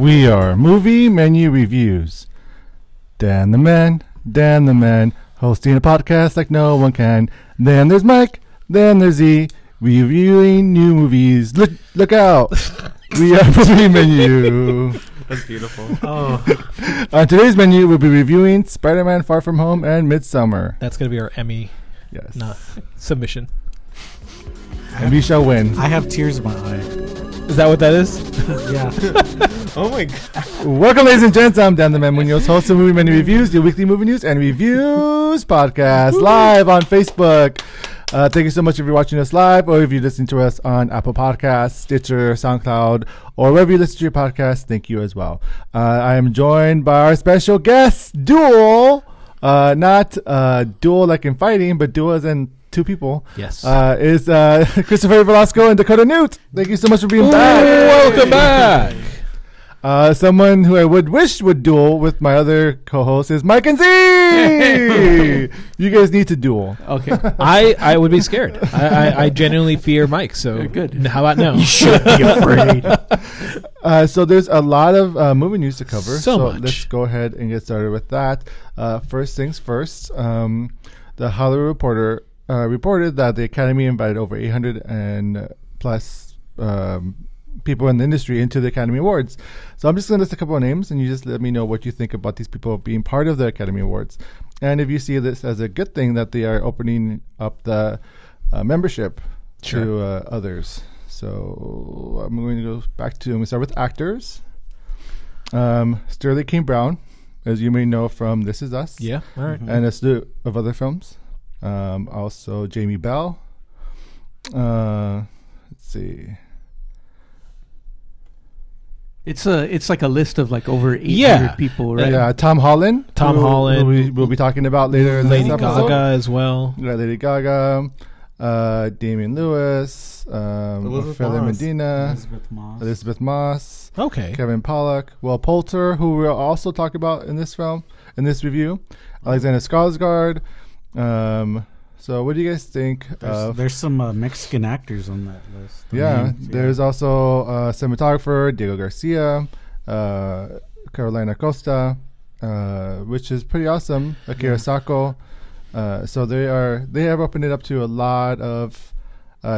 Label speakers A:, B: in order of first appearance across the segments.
A: We are Movie Menu Reviews. Dan the man, hosting a podcast like no one can. Then there's Mike, then there's Z, reviewing new movies. Look out! We are Movie Menu.
B: That's beautiful.
C: Oh.
A: On today's menu, we'll be reviewing Spider-Man: Far From Home and Midsommar.
C: That's going to be our Emmy submission.
A: And we shall win.
D: I have tears in my eye.
C: Is that what that is?
D: Yeah.
B: Oh my god.
A: Welcome, ladies and gents. I'm Dan the Man Muñoz, host of Movie Menu Reviews, your weekly movie news and reviews podcast, live on Facebook. Thank you so much if you're watching us live or if you're listening to us on Apple Podcasts, Stitcher, SoundCloud, or wherever you listen to your podcast. Thank you as well. I am joined by our special guest, Duel. Not duel like in fighting, but duel as in two people.
C: Yes.
A: Is Christopher Velasco and Dakota Noot. Thank you so much for being back.
C: Welcome back.
A: Someone who I would wish would duel with my other co-host is Mike and Z. You guys need to duel.
C: Okay. I would be scared. I genuinely fear Mike. So
D: good.
C: How about no?
D: You should be afraid.
A: So there's a lot of movie news to cover.
C: So much.
A: Let's go ahead and get started with that. First things first. The Hollywood Reporter reported that the Academy invited over 800 and plus people in the industry into the Academy Awards. So I'm just going to list a couple of names, and you just let me know what you think about these people being part of the Academy Awards. And if you see this as a good thing that they are opening up the membership to others. So I'm going to go back to, we start with actors. Sterling King Brown, as you may know from This Is Us.
C: Yeah. All right.
A: And a slew of other films. Also Jamie Bell. Let's see.
D: It's like a list of like over 800 people, right?
A: Yeah, Tom Holland. Who we'll be talking about later.
C: Lady Gaga as well.
A: Yeah, Lady Gaga. Damian Lewis. Fela Medina. Elizabeth Moss.
C: Okay.
A: Kevin Pollak. Will Poulter, who we'll also talk about in this film, in this review. Alexander Skarsgård. So what do you guys think?
D: There's some Mexican actors on that list.
A: Yeah, there's also cinematographer Diego Garcia, Carolina Costa, which is pretty awesome. Akira Sako. So they have opened it up to a lot of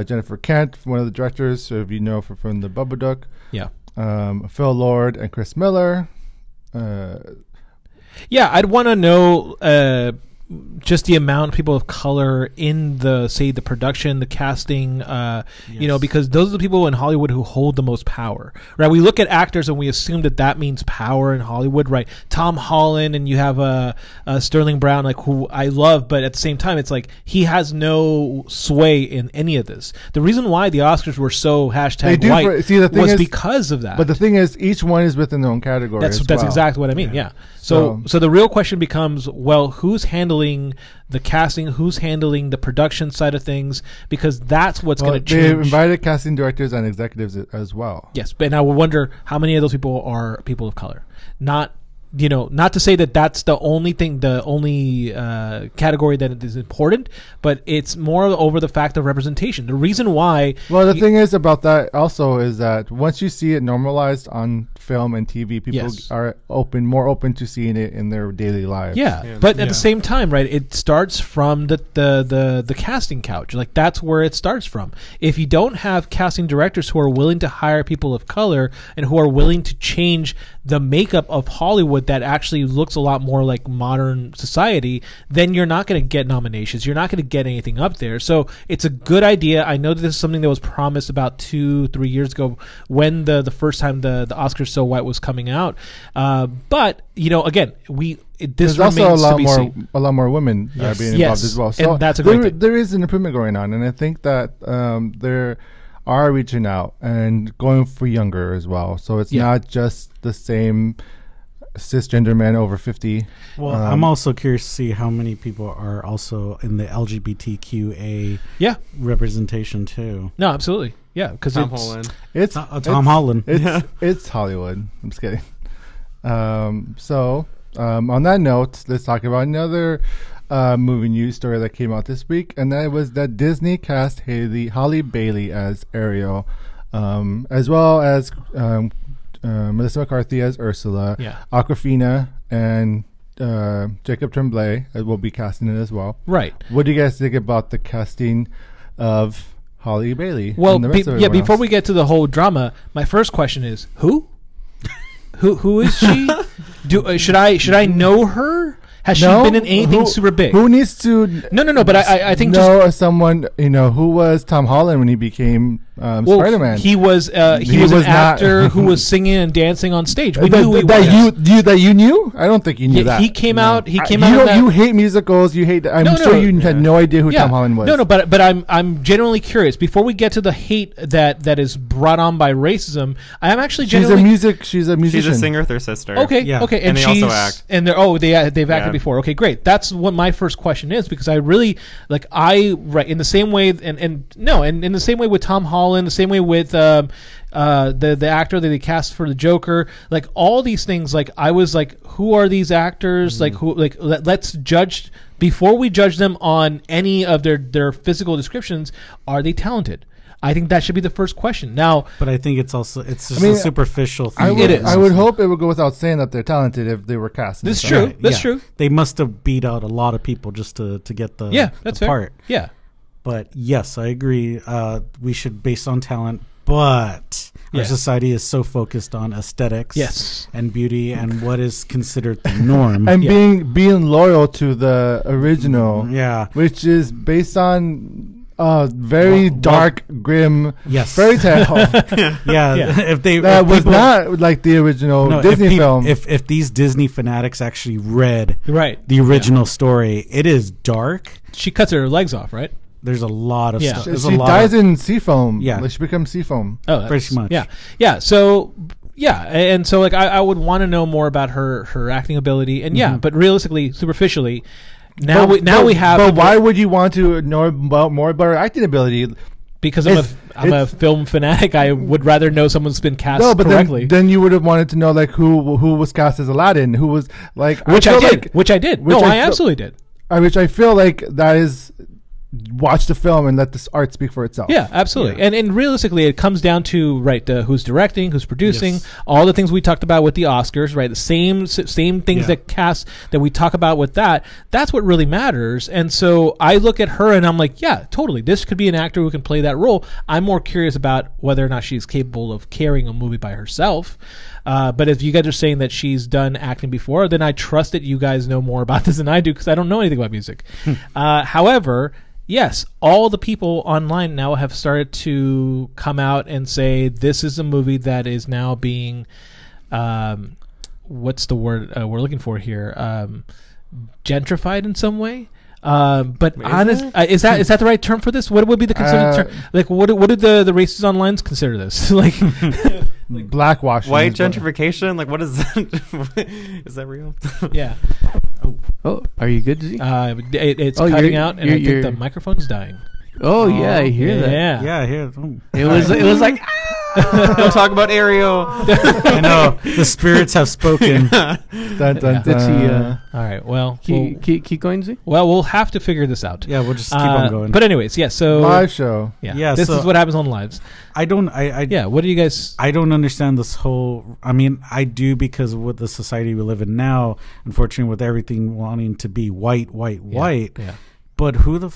A: Jennifer Kent, one of the directors, so if you know from the Babadook.
C: Yeah.
A: Phil Lord and Chris Miller.
C: Yeah, I'd want to know just the amount of people of color in the production, the casting, you know, because those are the people in Hollywood who hold the most power, right? We look at actors and we assume that means power in Hollywood, right? Tom Holland, and you have Sterling Brown, like, who I love, but at the same time, it's like he has no sway in any of this. The reason why the Oscars were so #white was because of that.
A: But the thing is, each one is within their own category.
C: That's exactly what I mean. Yeah. So the real question becomes, well, who's handling the casting, who's handling the production side of things, because that's what's going to change.
A: They invited casting directors and executives as well.
C: Yes, but I would wonder how many of those people are people of color. Not to say that that's the only thing, the only category that is important, but it's more over the fact of representation. The reason why...
A: Well, the thing is about that also is that once you see it normalized on film and TV, people are more open to seeing it in their daily lives.
C: Yeah, but at the same time, right, it starts from the casting couch. Like, that's where it starts from. If you don't have casting directors who are willing to hire people of color and who are willing to change the makeup of Hollywood that actually looks a lot more like modern society, then you're not going to get nominations. You're not going to get anything up there. So it's a good idea. I know that this is something that was promised about 2-3 years ago when the first time the Oscars So White was coming out. But, you know, again, there's
A: also a lot more women being involved as well. So
C: and that's a great thing.
A: There is an improvement going on, and I think that there are reaching out and going for younger as well. So it's not just the same cisgender men over 50.
D: Well, I'm also curious to see how many people are also in the LGBTQA representation too.
C: No, absolutely. Yeah, because
B: Tom Holland.
A: It's
D: Tom Holland.
A: It's Hollywood. I'm just kidding. So on that note, let's talk about another movie news story that came out this week, and that was that Disney cast Halle Bailey as Ariel, as well as Melissa McCarthy as Ursula.
C: Yeah.
A: Awkwafina and Jacob Tremblay will be casting it as well.
C: Right.
A: What do you guys think about the casting of Holly Bailey?
C: Well,
A: and the rest of everyone
C: before
A: else?
C: we get to the whole drama, my first question is who? Who is she? Should I know her? Has she been in anything super big?
A: Who needs to?
C: No. But I think
A: know someone who was Tom Holland when he became Spider-Man.
C: He was an actor who was singing and dancing on stage. We knew who he was.
A: That you knew? I don't think you knew that.
C: He came out. He came out.
A: You hate musicals. You hate. I'm sure you had no idea who Tom Holland was.
C: No. But I'm genuinely curious. Before we get to the hate that is brought on by racism, I am actually genuinely.
A: She's a musician.
B: She's a singer with her sister.
C: Okay. Okay.
B: And they also act.
C: And they've acted before. Okay, great. That's what my first question is, because I really in the same way and in the same way with Tom Holland, the same way with the actor that they cast for the Joker, like all these things, like I was like, who are these actors? Let's judge before we judge them on any of their physical descriptions. Are they talented? I think that should be the first question. Now,
D: but I think it's just a superficial thing.
A: I would hope it would go without saying that they're talented if they were cast.
C: That's true.
D: Right,
C: that's true.
D: They must have beat out a lot of people just to get the
C: that's
D: the
C: fair.
D: part.
C: Yeah.
D: But yes, I agree. We should base on talent, but our society is so focused on aesthetics, and beauty, and what is considered the norm,
A: and being loyal to the original, which is based on very dark, grim fairy tale.
D: If they
A: was not like the original Disney film.
D: If these Disney fanatics actually read
C: the
D: original story, it is dark.
C: She cuts her legs off, right?
D: There's a lot of stuff.
A: She dies in seafoam. Yeah, she becomes seafoam.
C: Oh,
D: pretty much.
C: Yeah. So. Yeah, and so like I would want to know more about her acting ability, and but realistically, superficially. Now we have.
A: But why would you want to know more about her acting ability?
C: Because I'm a film fanatic. I would rather know someone's been cast correctly.
A: Then you would have wanted to know like who was cast as Aladdin, who was like
C: which I did. I absolutely did.
A: Which I feel like that is. Watch the film and let this art speak for itself.
C: Yeah, absolutely. Yeah. And realistically, it comes down to who's directing, who's producing, all the things we talked about with the Oscars, right? The same things that we talk about with that. That's what really matters. And so I look at her and I'm like, yeah, totally. This could be an actor who can play that role. I'm more curious about whether or not she's capable of carrying a movie by herself. But if you guys are saying that she's done acting before, then I trust that you guys know more about this than I do, because I don't know anything about music. However. Yes, all the people online now have started to come out and say this is a movie that is now being, what's the word we're looking for here? Gentrified in some way. But is that the right term for this? What would be the considered term? Like, what did the racists online consider this? Like
A: blackwashing,
B: white gentrification. Like, what is that? Is that real?
C: Yeah.
E: Oh, are you good, Z?
C: It's cutting out, and I think the microphone's dying.
E: Oh yeah, I hear that.
C: Yeah,
D: I hear it.
E: It was like.
B: Don't talk about Ariel.
D: I know the spirits have spoken.
A: Dun, dun, dun.
C: All right. Well,
E: keep going, Z.
C: Well, we'll have to figure this out.
D: Yeah, we'll just keep on going.
C: But anyways, so
A: live show.
C: Yeah. This is what happens on lives.
D: What do you guys? I don't understand this whole. I mean, I do, because with the society we live in now, unfortunately, with everything wanting to be white.
C: Yeah.
D: But who the?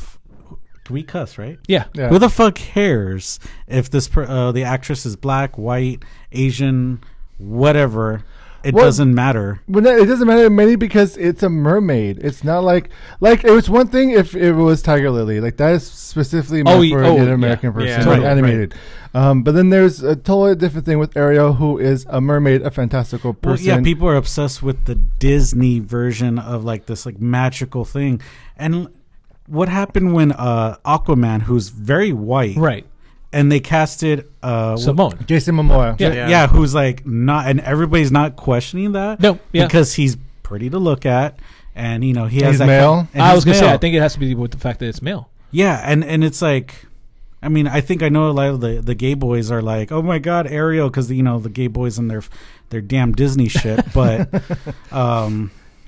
D: We cuss, right?
C: Yeah.
D: Who the fuck cares if this the actress is black, white, Asian, whatever? It doesn't matter.
A: Well, no, it doesn't matter mainly because it's a mermaid. It's not like it was one thing if it was Tiger Lily. Like that is specifically meant for an American person, animated. Right. But then there's a totally different thing with Ariel, who is a mermaid, a fantastical person.
D: Well, yeah, people are obsessed with the Disney version of like this like magical thing. And what happened when Aquaman, who's very white,
C: right?
D: And they casted
A: Jason Momoa.
D: Yeah, who's like not, and everybody's not questioning that.
C: No,
D: because he's pretty to look at, and he has that
A: male.
C: I was gonna say, I think it has to be with the fact that it's male.
D: Yeah, and it's like, I mean, I think I know a lot of the gay boys are like, oh my god, Ariel, because the gay boys and their damn Disney shit, but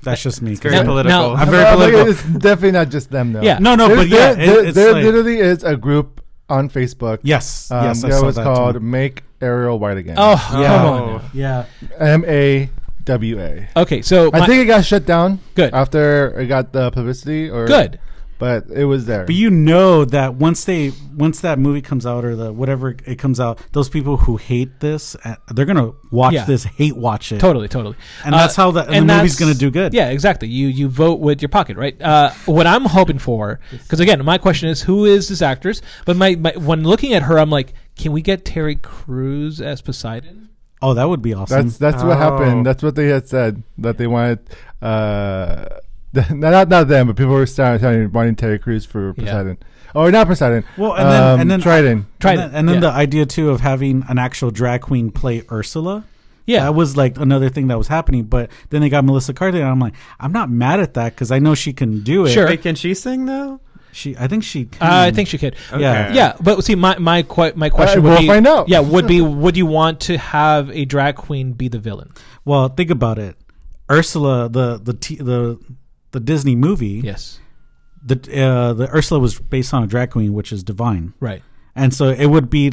D: that's just me.
B: It's very political.
D: I'm very political.
A: It's definitely not just them, though.
C: Yeah.
D: No, but yeah,
A: there literally is a group on Facebook.
D: Yes, yes, I
A: That
D: saw
A: was
D: that
A: called
D: too.
A: "Make Ariel White Again."
C: Oh,
D: Yeah.
C: come on.
D: Yeah,
A: MAWA.
C: Okay, so
A: I think it got shut down.
C: Good.
A: After it got the publicity.
C: good.
A: But it was there.
D: but you know that once that movie comes out or the whatever it comes out, those people who hate this, they're gonna watch
C: Yeah.
D: this, watch it,
C: Totally.
D: and that's how the movie's
C: that's-
D: gonna do good.
C: Yeah, exactly. You vote with your pocket, right? What I'm hoping for, because again, my question is, who is this actress? But my when looking at her, I'm like, can we get Terry Crews as Poseidon?
D: Oh, that would be awesome.
A: That's what happened. That's what they had said, that they wanted. Not them, but people were wanting Terry Crews for Poseidon. Or not Poseidon.
D: Well, and then
A: Trident.
D: and then the idea too of having an actual drag queen play Ursula.
C: Yeah,
D: That was like another thing that was happening. But then they got Melissa Carter, and I'm like, I'm not mad at that because I know she can do it.
C: Sure.
B: Wait, can she sing though?
D: I think she can.
C: I think she could.
D: Yeah.
C: Yeah, but see, my question would
A: we'll
C: be,
A: find out.
C: Yeah, would you want to have a drag queen be the villain?
D: Well, think about it. Ursula, the Disney movie.
C: Yes,
D: The Ursula was based on a drag queen, which is divine,
C: right.
D: and so it would be a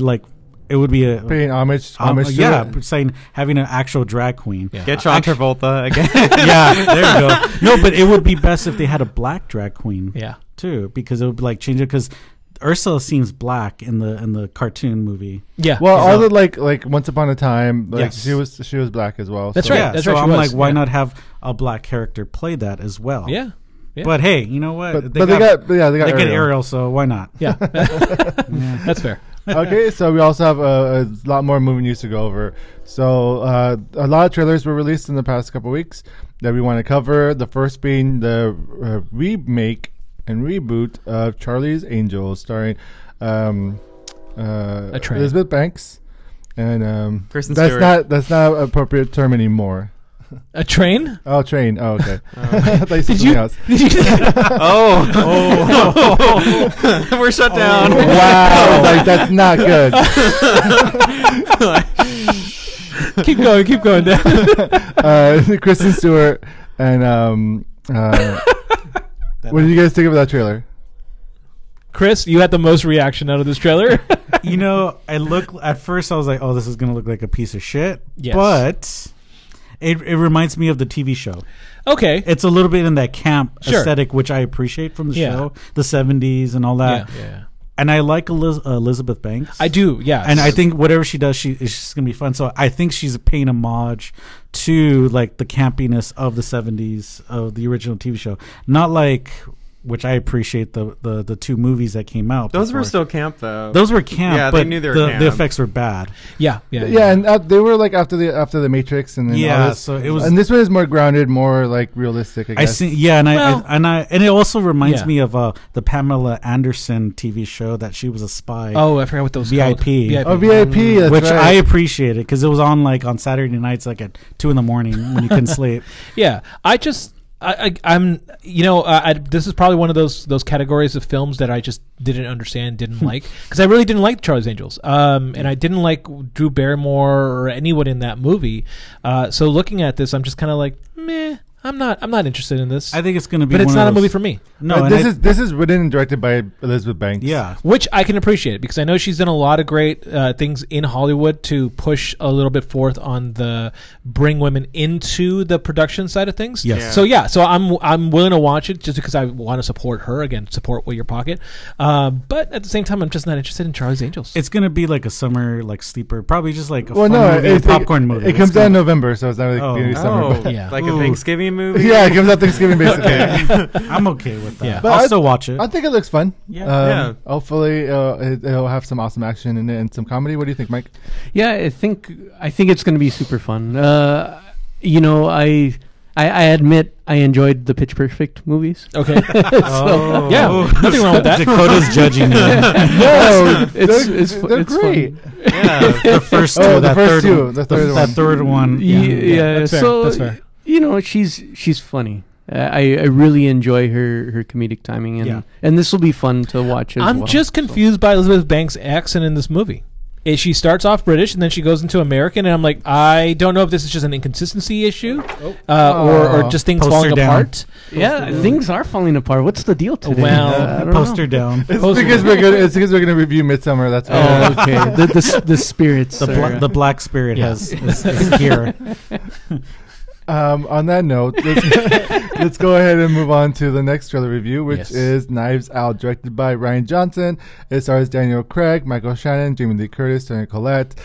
A: Paying homage to it.
D: saying having an actual drag queen.
C: Yeah.
B: Get John Travolta again.
D: Yeah, there you go. No, but it would be best if they had a black drag queen.
C: Yeah.
D: Too, because it would like change it because Ursula seems black in the cartoon movie.
C: Yeah.
A: Well, all the like Once Upon a Time, like
D: Yes.
A: she was black as well.
C: That's
A: so.
C: right.
D: Yeah,
C: That's
D: so
C: right, she
D: I'm
C: was.
D: like, why
C: Yeah.
D: not have a black character play that as well?
C: Yeah. Yeah.
D: But hey, you know what?
A: But they got
D: they get
A: Ariel.
D: Ariel, so why not?
C: Yeah. That's fair.
A: Okay, so we also have a lot more movie news to go over. So a lot of trailers were released in the past couple weeks that we want to cover. The first being the remake and reboot of Charlie's Angels, starring Elizabeth Banks, and
B: Kristen
A: that's
B: Stewart.
A: not an appropriate term anymore.
C: A train?
A: Oh, train. Oh, okay. I thought you said something else.
B: We're shut down.
A: Wow, like that's not good.
C: Keep going down.
A: Kristen Stewart and what did you guys think of that trailer?
C: Chris, you had the most reaction out of this trailer.
D: You know, at first I was like, oh, this is gonna look like a piece of shit.
C: Yes.
D: But it reminds me of the TV show.
C: Okay.
D: It's a little bit in that camp
C: Sure.
D: aesthetic, which I appreciate from the
C: Yeah.
D: show, the 70s and all that.
C: Yeah.
D: And I like Elizabeth Banks.
C: I do, yeah.
D: And I think whatever she does, it's just gonna be fun. So I think she's paying homage to like the campiness of the 70s of the original TV show, not like, which I appreciate the two movies that came out.
B: Those were
D: before.
B: still camp though.
D: Those were camp.
B: Yeah,
D: but
B: they knew they were
D: the
B: camp.
D: effects were bad.
C: Yeah.
A: And they were like after the Matrix, and then all
D: Yeah,
A: this.
D: so it was.
A: And this one is more grounded, more like realistic. I
D: I
A: guess.
D: see. Yeah, and it also reminds
C: Yeah.
D: me of the Pamela Anderson TV show that she was a spy.
C: Oh, I forgot what those
D: VIP.
C: called.
A: Oh, VIP. That's
D: which
A: right.
D: I appreciated because it was on like on Saturday nights, like at 2 a.m. when you couldn't sleep.
C: Yeah, I'm this is probably one of those categories of films that I just didn't understand, didn't like, because I really didn't like Charlie's Angels, and I didn't like Drew Barrymore or anyone in that movie. So looking at this, I'm just kind of like, meh. I'm not interested in this.
D: I think it's going to be,
C: but it's
D: one
C: not
D: of
C: a movie
D: those-
C: for me.
D: No, and
A: this is written and directed by Elizabeth Banks.
D: yeah.
C: Which I can appreciate because I know she's done a lot of great things in Hollywood to push a little bit forth on the bring women into the production side of things.
D: Yes.
C: So so I'm willing to watch it just because I want to support her, again, support with your pocket. But at the same time, I'm just not interested in Charlie's Angels.
D: It's going to be like a summer like sleeper, probably just like a
A: Well,
D: fun
A: no,
D: movie, a popcorn movie.
A: It comes out in November, so it's not like beginning of summer.
B: Oh,
A: But
C: Yeah.
B: like
D: Ooh.
B: a Thanksgiving movie.
A: yeah, it comes out Thanksgiving basically.
D: I'm okay with that.
C: Yeah.
A: But
D: I'll
A: I-
D: still watch it.
A: I think it looks fun.
D: Yeah.
A: Hopefully, it'll have some awesome action in it and some comedy. What do you think, Mike?
E: Yeah, I think it's going to be super fun. You know, I admit I enjoyed the Pitch Perfect movies.
C: Okay.
D: Oh.
C: Yeah, nothing wrong with that.
D: Dakota's judging you.
A: No,
E: it's
A: they're
E: it's
A: great.
D: Yeah, the first two,
A: Oh, the
D: that
A: first
D: third
A: two,
D: one,
A: the third
D: that
A: one.
D: third one.
E: Yeah,
C: that's fair,
E: so
C: that's fair.
E: you know, she's funny. I really enjoy her comedic timing, and
D: Yeah.
E: and this will be fun to watch as
C: I'm
E: well.
C: just confused by Elizabeth Banks' accent in this movie. She starts off British and then she goes into American, and I'm like, I don't know if this is just an inconsistency issue, or just things falling apart.
E: Yeah, things are falling apart. What's the deal today?
C: Well,
E: I don't
D: Poster
E: know.
D: down.
A: It's because we're gonna. It's because we're gonna review Midsommar. That's why.
E: Oh, okay. The spirits.
D: The black spirit is here.
A: On that note, let's go ahead and move on to the next trailer review, which is Knives Out, directed by Ryan Johnson. It stars Daniel Craig, Michael Shannon, Jamie Lee Curtis, Tony Collette,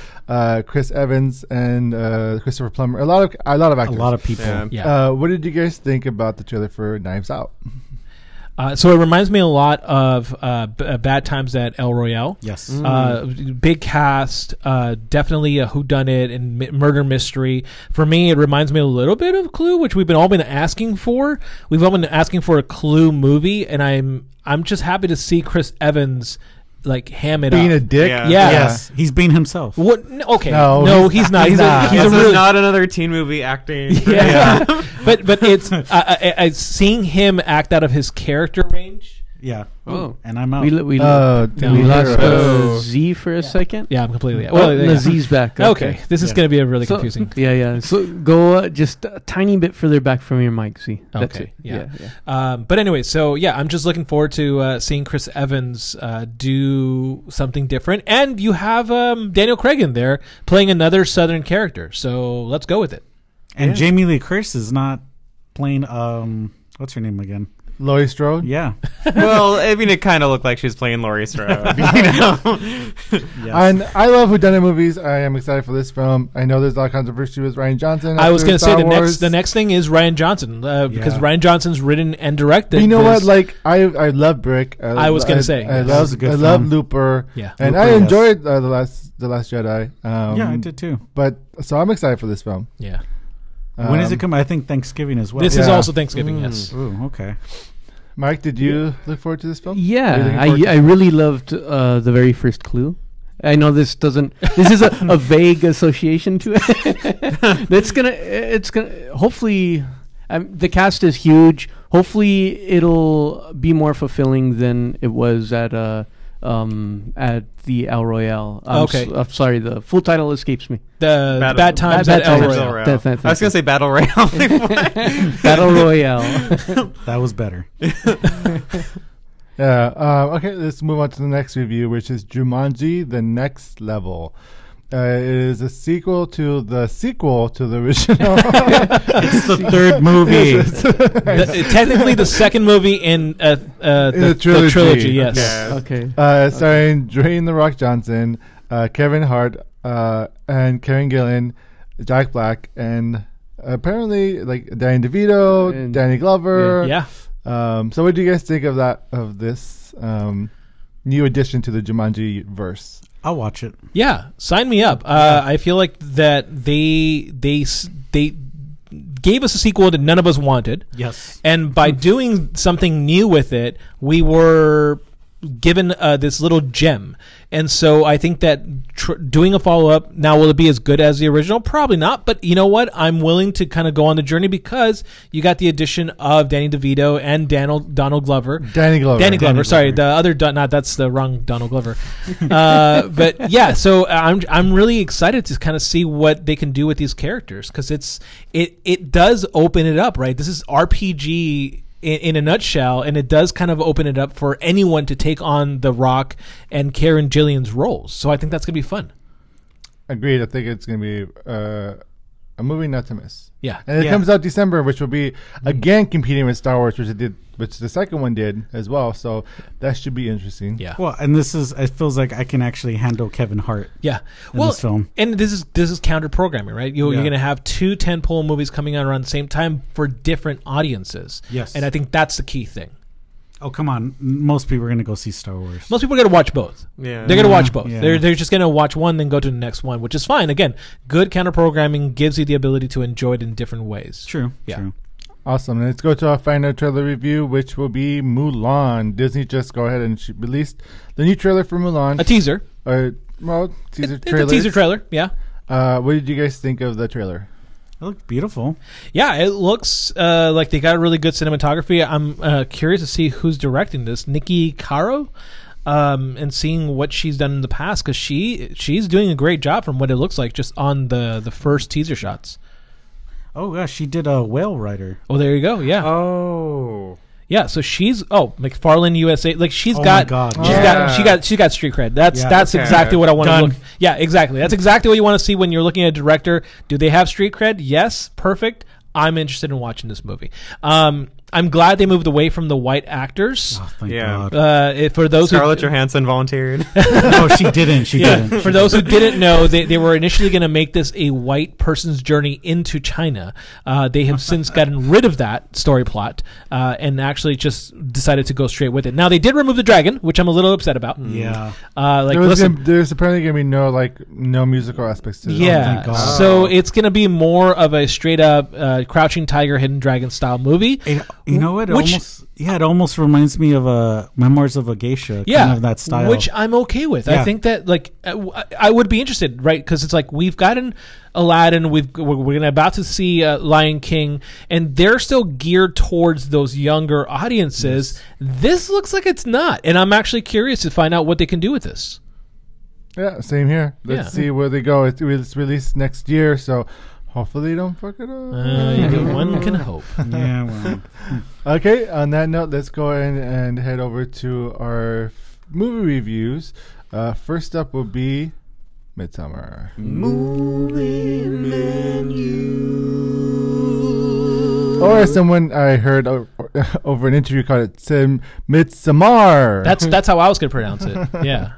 A: Chris Evans, and Christopher Plummer. A lot of actors.
D: A lot of people.
C: Yeah.
A: What did you guys think about the trailer for Knives Out?
C: So it reminds me a lot of Bad Times at El Royale.
D: Yes.
C: Big cast, definitely a whodunit and murder mystery. For me, it reminds me a little bit of Clue, which we've all been asking for. We've all been asking for a Clue movie, and I'm just happy to see Chris Evans like ham it
A: Being
C: up.
A: a dick?
C: Yeah.
D: Yes. He's being himself.
C: What? Okay.
A: No,
C: he's not. He's
B: This
C: a
B: is
C: really
B: not another teen movie acting.
C: yeah. but it's seeing him act out of his character range.
D: Yeah.
E: Oh.
D: And I'm out.
E: We lost Z for a second.
C: Yeah, I'm completely.
E: The Z's back.
C: Okay, this is going to be a really
E: So-
C: confusing.
E: Yeah. So go just a tiny bit further back from your mic, Z. That's
C: Okay,
E: it.
C: yeah. But anyway, so yeah, I'm just looking forward to seeing Chris Evans do something different, and you have Daniel Craig in there playing another Southern character. So let's go with it.
D: And Jamie Lee Curtis is not playing. What's her name again?
A: Laurie Strode?
D: Yeah.
B: Well, I mean, it kind of looked like she was playing Laurie Strode. You know?
D: Yes.
A: And I love whodunit movies. I am excited for this film. I know there's a lot of controversy with Ryan Johnson.
C: I was
A: going to
C: say the next thing is Ryan Johnson because Ryan Johnson's written and directed.
A: But you know
C: this.
A: what? Like I love Brick.
C: I was gonna say,
A: I
C: yes.
A: love Looper.
C: Yeah.
A: And
D: Looper,
A: I
D: yes.
A: enjoyed the last Jedi.
D: Yeah, I did too.
A: But so I'm excited for this film.
C: Yeah.
D: When does it come? I think Thanksgiving as well.
C: This is
A: Yeah.
C: also Thanksgiving. Yes.
D: Ooh, okay.
A: Mike, did you look forward to this film? Are you
E: Yeah,
A: looking forward to
E: I really loved the very first Clue. I know this is a vague association to it. it's gonna hopefully the cast is huge. Hopefully it'll be more fulfilling than it was at the El Royale.
C: Okay.
E: I'm sorry, the full title escapes me.
C: The Bad Times
E: Bad
C: at El
E: Times.
C: Royale.
E: Definitely.
B: I was going to say Battle Royale.
E: Battle Royale.
D: That was better.
A: Yeah. Okay, let's move on to the next review, which is Jumanji: The Next Level. It is a sequel to the original.
D: It's the third movie.
C: Technically, the second movie in the trilogy. Yes.
B: Okay.
E: Okay.
A: Starring Dwayne The Rock Johnson, Kevin Hart, and Karen Gillan, Jack Black, and apparently like Danny DeVito,
E: And-
A: Danny Glover.
C: Yeah.
A: So what do you guys think of this new addition to the Jumanji verse?
D: I'll watch it.
C: Yeah, sign me up. I feel like that they gave us a sequel that none of us wanted,
D: Yes.
C: and by doing something new with it, we were given this little gem. And so I think that doing a follow-up, now will it be as good as the original? Probably not, but you know what? I'm willing to kind of go on the journey because you got the addition of Danny DeVito and Donald Glover.
A: Danny Glover.
C: Sorry, the other that's the wrong Donald Glover. But yeah, so I'm really excited to kind of see what they can do with these characters because it does open it up, right? This is RPG in a nutshell, and it does kind of open it up for anyone to take on The Rock and Karen Gillian's roles. So I think that's gonna be fun.
A: Agreed. I think it's going to be a movie not to miss.
C: Yeah.
A: And it comes out December, which will be again competing with Star Wars, which the second one did as well. So that should be interesting.
C: Yeah.
D: Well, and it feels like I can actually handle Kevin Hart.
C: Yeah.
D: in this film.
C: And this is counter programming, right? You're going to have two tentpole movies coming out around the same time for different audiences.
D: Yes.
C: And I think that's the key thing.
D: Oh, come on. Most people are going to go see Star Wars.
C: Most people are going to watch both.
B: Yeah.
C: They're going to watch both.
D: Yeah.
C: They're just going to watch one, then go to the next one, which is fine. Again, good counter programming gives you the ability to enjoy it in different ways.
D: True.
C: Yeah.
D: True.
A: Awesome. Let's go to our final trailer review, which will be Mulan. Disney just go ahead and released the new trailer for Mulan.
C: A teaser.
A: Teaser
C: It's
A: trailer.
C: a teaser trailer, yeah.
A: What did you guys think of the trailer?
D: It looked beautiful.
C: Yeah, it looks like they got really good cinematography. I'm curious to see who's directing this. Nikki Caro. and seeing what she's done in the past, because she's doing a great job from what it looks like just on the first teaser shots.
D: Oh gosh, she did a Whale Rider.
C: Oh, there you go. Yeah.
B: Oh.
C: Yeah, so she's McFarlane USA. Like she's
D: Oh
C: got,
D: my God.
C: she got street cred. That's
B: okay.
C: exactly what I want to
D: Done.
C: look. Yeah, exactly. That's exactly what you want to see when you're looking at a director. Do they have street cred? Yes, perfect. I'm interested in watching this movie. I'm glad they moved away from the white actors.
D: Oh, thank
B: Yeah.
D: God.
C: For those
B: Scarlett Johansson volunteered.
D: No, she didn't. She didn't.
C: For those who didn't know, they were initially going to make this a white person's journey into China. They have since gotten rid of that story plot and actually just decided to go straight with it. Now, they did remove the dragon, which I'm a little upset about.
D: Yeah.
A: There's apparently going to be no musical aspects to it.
C: Yeah,
D: thank God.
C: so it's going to be more of a straight up Crouching Tiger, Hidden Dragon style movie.
D: You know what?
C: Which-
D: It almost reminds me of Memoirs of a Geisha. Kind of that style.
C: Which I'm okay with.
D: Yeah.
C: I think that I would be interested, right? Because it's like we've gotten Aladdin, we're about to see Lion King, and they're still geared towards those younger audiences. Yes. This looks like it's not, and I'm actually curious to find out what they can do with this.
A: Yeah, same here. Let's see where they go. It's released next year, so hopefully they don't fuck it up.
C: One can hope.
D: Yeah, well.
A: Okay, on that note, let's go ahead and head over to our movie reviews. First up will be Midsommar.
B: Movie menu.
A: Or as someone I heard over an interview called it, Midsommar.
C: That's how I was going to pronounce it. Yeah.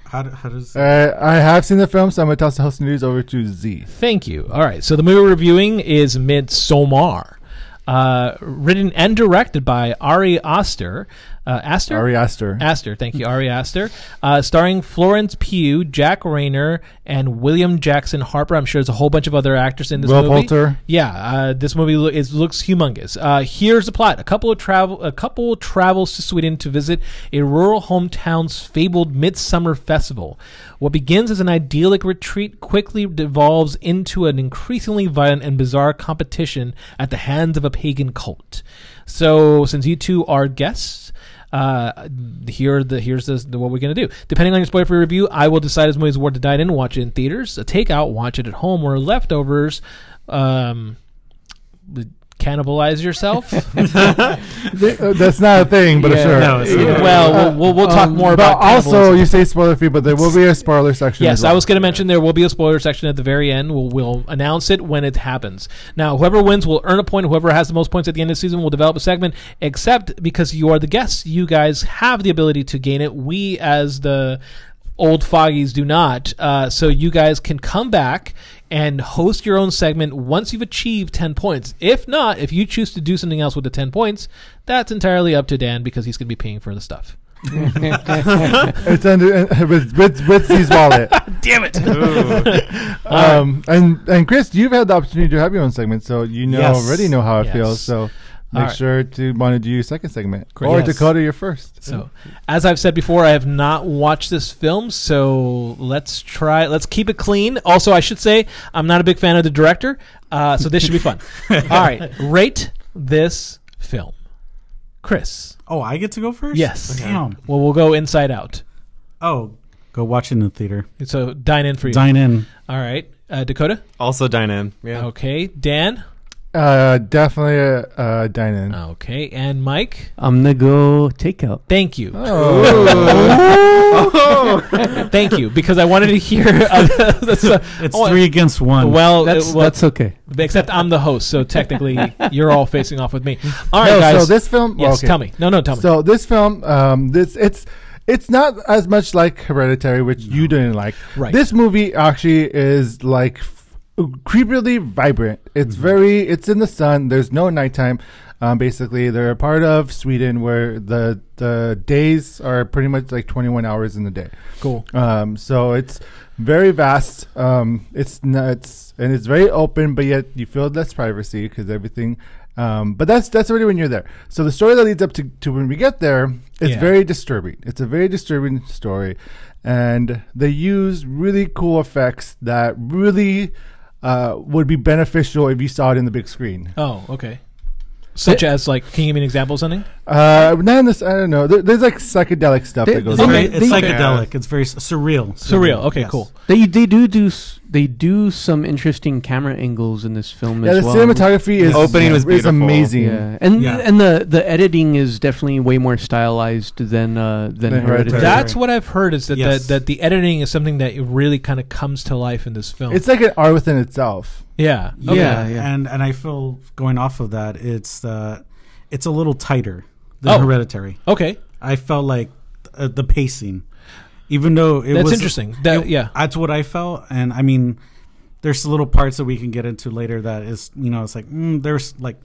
D: How does...
A: I have seen the film, so I'm going to toss the host news over to Z.
C: Thank you. All right. So the movie we're reviewing is Midsommar, written and directed by Ari Aster.
A: Ari Aster.
C: Aster, thank you, Ari Aster. Starring Florence Pugh, Jack Rayner, and William Jackson Harper. I'm sure there's a whole bunch of other actors in this
A: Will
C: movie.
A: Poulter.
C: Yeah, this movie looks humongous. Here's the plot: a couple travels to Sweden to visit a rural hometown's fabled Midsummer Festival. What begins as an idyllic retreat quickly devolves into an increasingly violent and bizarre competition at the hands of a pagan cult. So, since you two are guests, here's what we're gonna do. Depending on your spoiler-free review, I will decide this movie is worth to dine in, watch it in theaters, take out, watch it at home, or leftovers. Cannibalize yourself.
A: That's not a thing, but sure.
B: No, it's not.
C: Well, we'll talk more about.
A: But also,
C: cannibalism.
A: you say spoiler free, but there will be a spoiler section.
C: Yes,
A: as well.
C: I was going to mention there will be a spoiler section at the very end. We'll announce it when it happens. Now, whoever wins will earn a point. Whoever has the most points at the end of the season will develop a segment. Except because you are the guests, you guys have the ability to gain it. We, as the old foggies, do not. So you guys can come back and host your own segment once you've achieved 10 points. If not, if you choose to do something else with the 10 points, that's entirely up to Dan because he's going to be paying for the stuff.
A: It's under with Z's wallet.
C: Damn it!
A: And Chris, you've had the opportunity to have your own segment, so you already know how it
C: Yes.
A: feels. So make sure to want to do your second segment,
C: Great.
A: or
C: Yes.
A: Dakota your first.
C: So, as I've said before, I have not watched this film, so let's keep it clean. Also, I should say I'm not a big fan of the director, so this should be fun. All right, rate this film, Chris.
D: Oh, I get to go first?
C: Yes.
D: Damn.
C: Well, we'll go inside out.
D: Oh, go watch it in the theater.
C: So dine in for you.
D: Dine in.
C: All right, Dakota.
B: Also dine in. Yeah.
C: Okay, Dan.
A: Definitely a dine-in.
C: Okay, and Mike.
E: I'm gonna go takeout.
C: Thank you.
A: Oh.
C: Thank you, because I wanted to hear.
D: It's 3 against 1.
C: Well,
E: That's okay.
C: except I'm the host, so technically you're all facing off with me. All right,
A: No,
C: guys.
A: so this film.
C: Yes,
A: okay.
C: tell me. No, tell me.
A: So this film, it's not as much like Hereditary, which you didn't like.
C: Right.
A: This movie actually is like creepily vibrant. It's it's in the sun. There's no nighttime. Basically, they're a part of Sweden where the days are pretty much like 21 hours in the day.
C: Cool.
A: So it's very vast. It's nuts and it's very open, but yet you feel less privacy because everything. But that's already when you're there. So the story that leads up to when we get there is very disturbing. It's a very disturbing story, and they use really cool effects that really would be beneficial if you saw it in the big screen.
C: Oh, okay. Such as, like, can you give me an example of something?
A: Not in this. I don't know. There's like psychedelic stuff that goes
D: It's,
A: on.
D: it's psychedelic. It's very surreal.
C: Surreal. Okay,
D: Yes.
C: cool.
E: They do some interesting camera angles in this film
A: Yeah,
E: as
A: the
E: well.
A: cinematography is
B: Opening was
A: is
B: beautiful.
A: amazing.
E: Yeah, and
D: Yeah.
E: and the editing is definitely way more stylized than
A: Hereditary.
E: Hereditary.
C: That's what I've heard is that,
D: Yes.
C: that the editing is something that really kind of comes to life in this film.
A: It's like an art within itself.
C: yeah.
E: Yeah.
C: Okay.
E: yeah.
D: And I feel going off of that, it's a little tighter than Hereditary.
C: Okay.
D: I felt like the pacing, even though it
C: That's
D: was
C: interesting. That, yeah.
D: that's what I felt. And I mean, there's little parts that we can get into later that is, it's like there's like,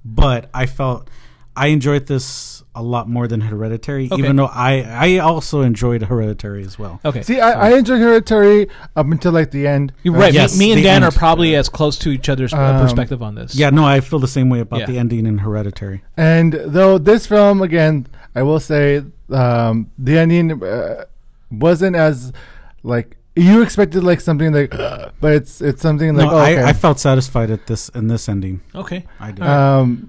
D: but I felt I enjoyed this a lot more than Hereditary,
C: Okay.
D: even though I also enjoyed Hereditary as well.
C: Okay.
A: See, I enjoyed Hereditary up until like the end.
C: You're right.
D: Yes,
C: me and
D: the
C: Dan
D: end.
C: are probably as close to each other's perspective on this.
D: Yeah, no, I feel the same way about
C: Yeah.
D: the ending in Hereditary.
A: And though this film, again, I will say the ending wasn't as like you expected, like something like, but it's something like.
D: No,
A: Okay.
D: I felt satisfied in this ending.
C: Okay.
D: I did.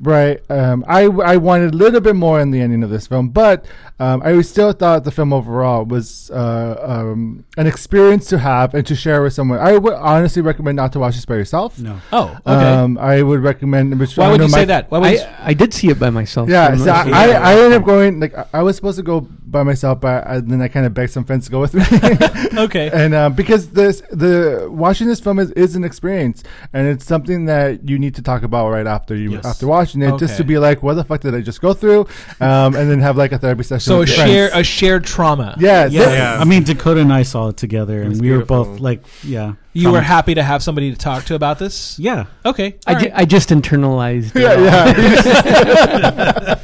A: Right. I wanted a little bit more in the ending of this film, but I still thought the film overall was an experience to have and to share with someone. I would honestly recommend not to watch this by yourself.
D: No.
C: Oh, okay.
A: I would recommend. Which
C: Why
A: I
C: would
A: know
C: you
A: my-
C: say that? Why would you
E: I did see it by myself.
A: Yeah,
E: so
A: so
E: I'm not-
A: I ended up going, like, I was supposed to go by myself, but then I kind of begged some friends to go with me.
C: Okay.
A: And because the watching this film is an experience, and it's something that you need to talk about right after
D: Yes.
A: after watching it, just to
C: Okay.
A: be like, what the fuck did I just go through, and then have like a therapy session.
C: So
A: with friends.
C: a shared trauma.
A: Yes.
D: Yeah,
B: Yeah.
D: I mean, Dakota and I saw it together, and
B: was
D: we were
B: beautiful.
D: both like, yeah.
C: You were happy to have somebody to talk to about this?
D: Yeah.
C: Okay. all right.
E: I just internalized. it all.
A: Yeah.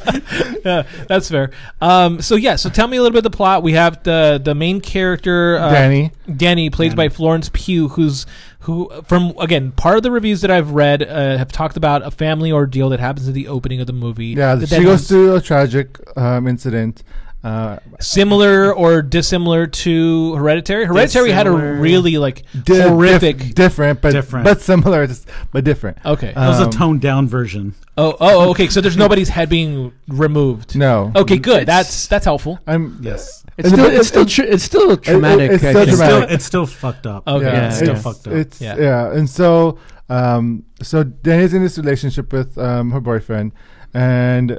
C: Yeah, that's fair. So tell me a little bit of the plot. We have the main character, Danny, played by Florence Pugh, who from again part of the reviews that I've read have talked about a family ordeal that happens at the opening of the movie.
A: Yeah,
C: That
A: she goes through a tragic incident.
C: similar or dissimilar to Hereditary. Hereditary had a
B: Dissimilar.
C: really horrific.
A: different, but similar, but different.
C: Okay.
D: That was a toned down version.
C: Oh, okay. So there's nobody's head being removed.
A: No.
C: Okay, good. That's helpful.
D: Yes.
E: It's still traumatic.
A: it's
E: I
A: still
E: think.
A: traumatic.
D: It's still fucked up.
C: Okay.
A: Yeah,
D: It's still
A: it's-
D: fucked up.
A: It's
C: Yeah.
A: yeah. And so so Danny's in this relationship with her boyfriend, and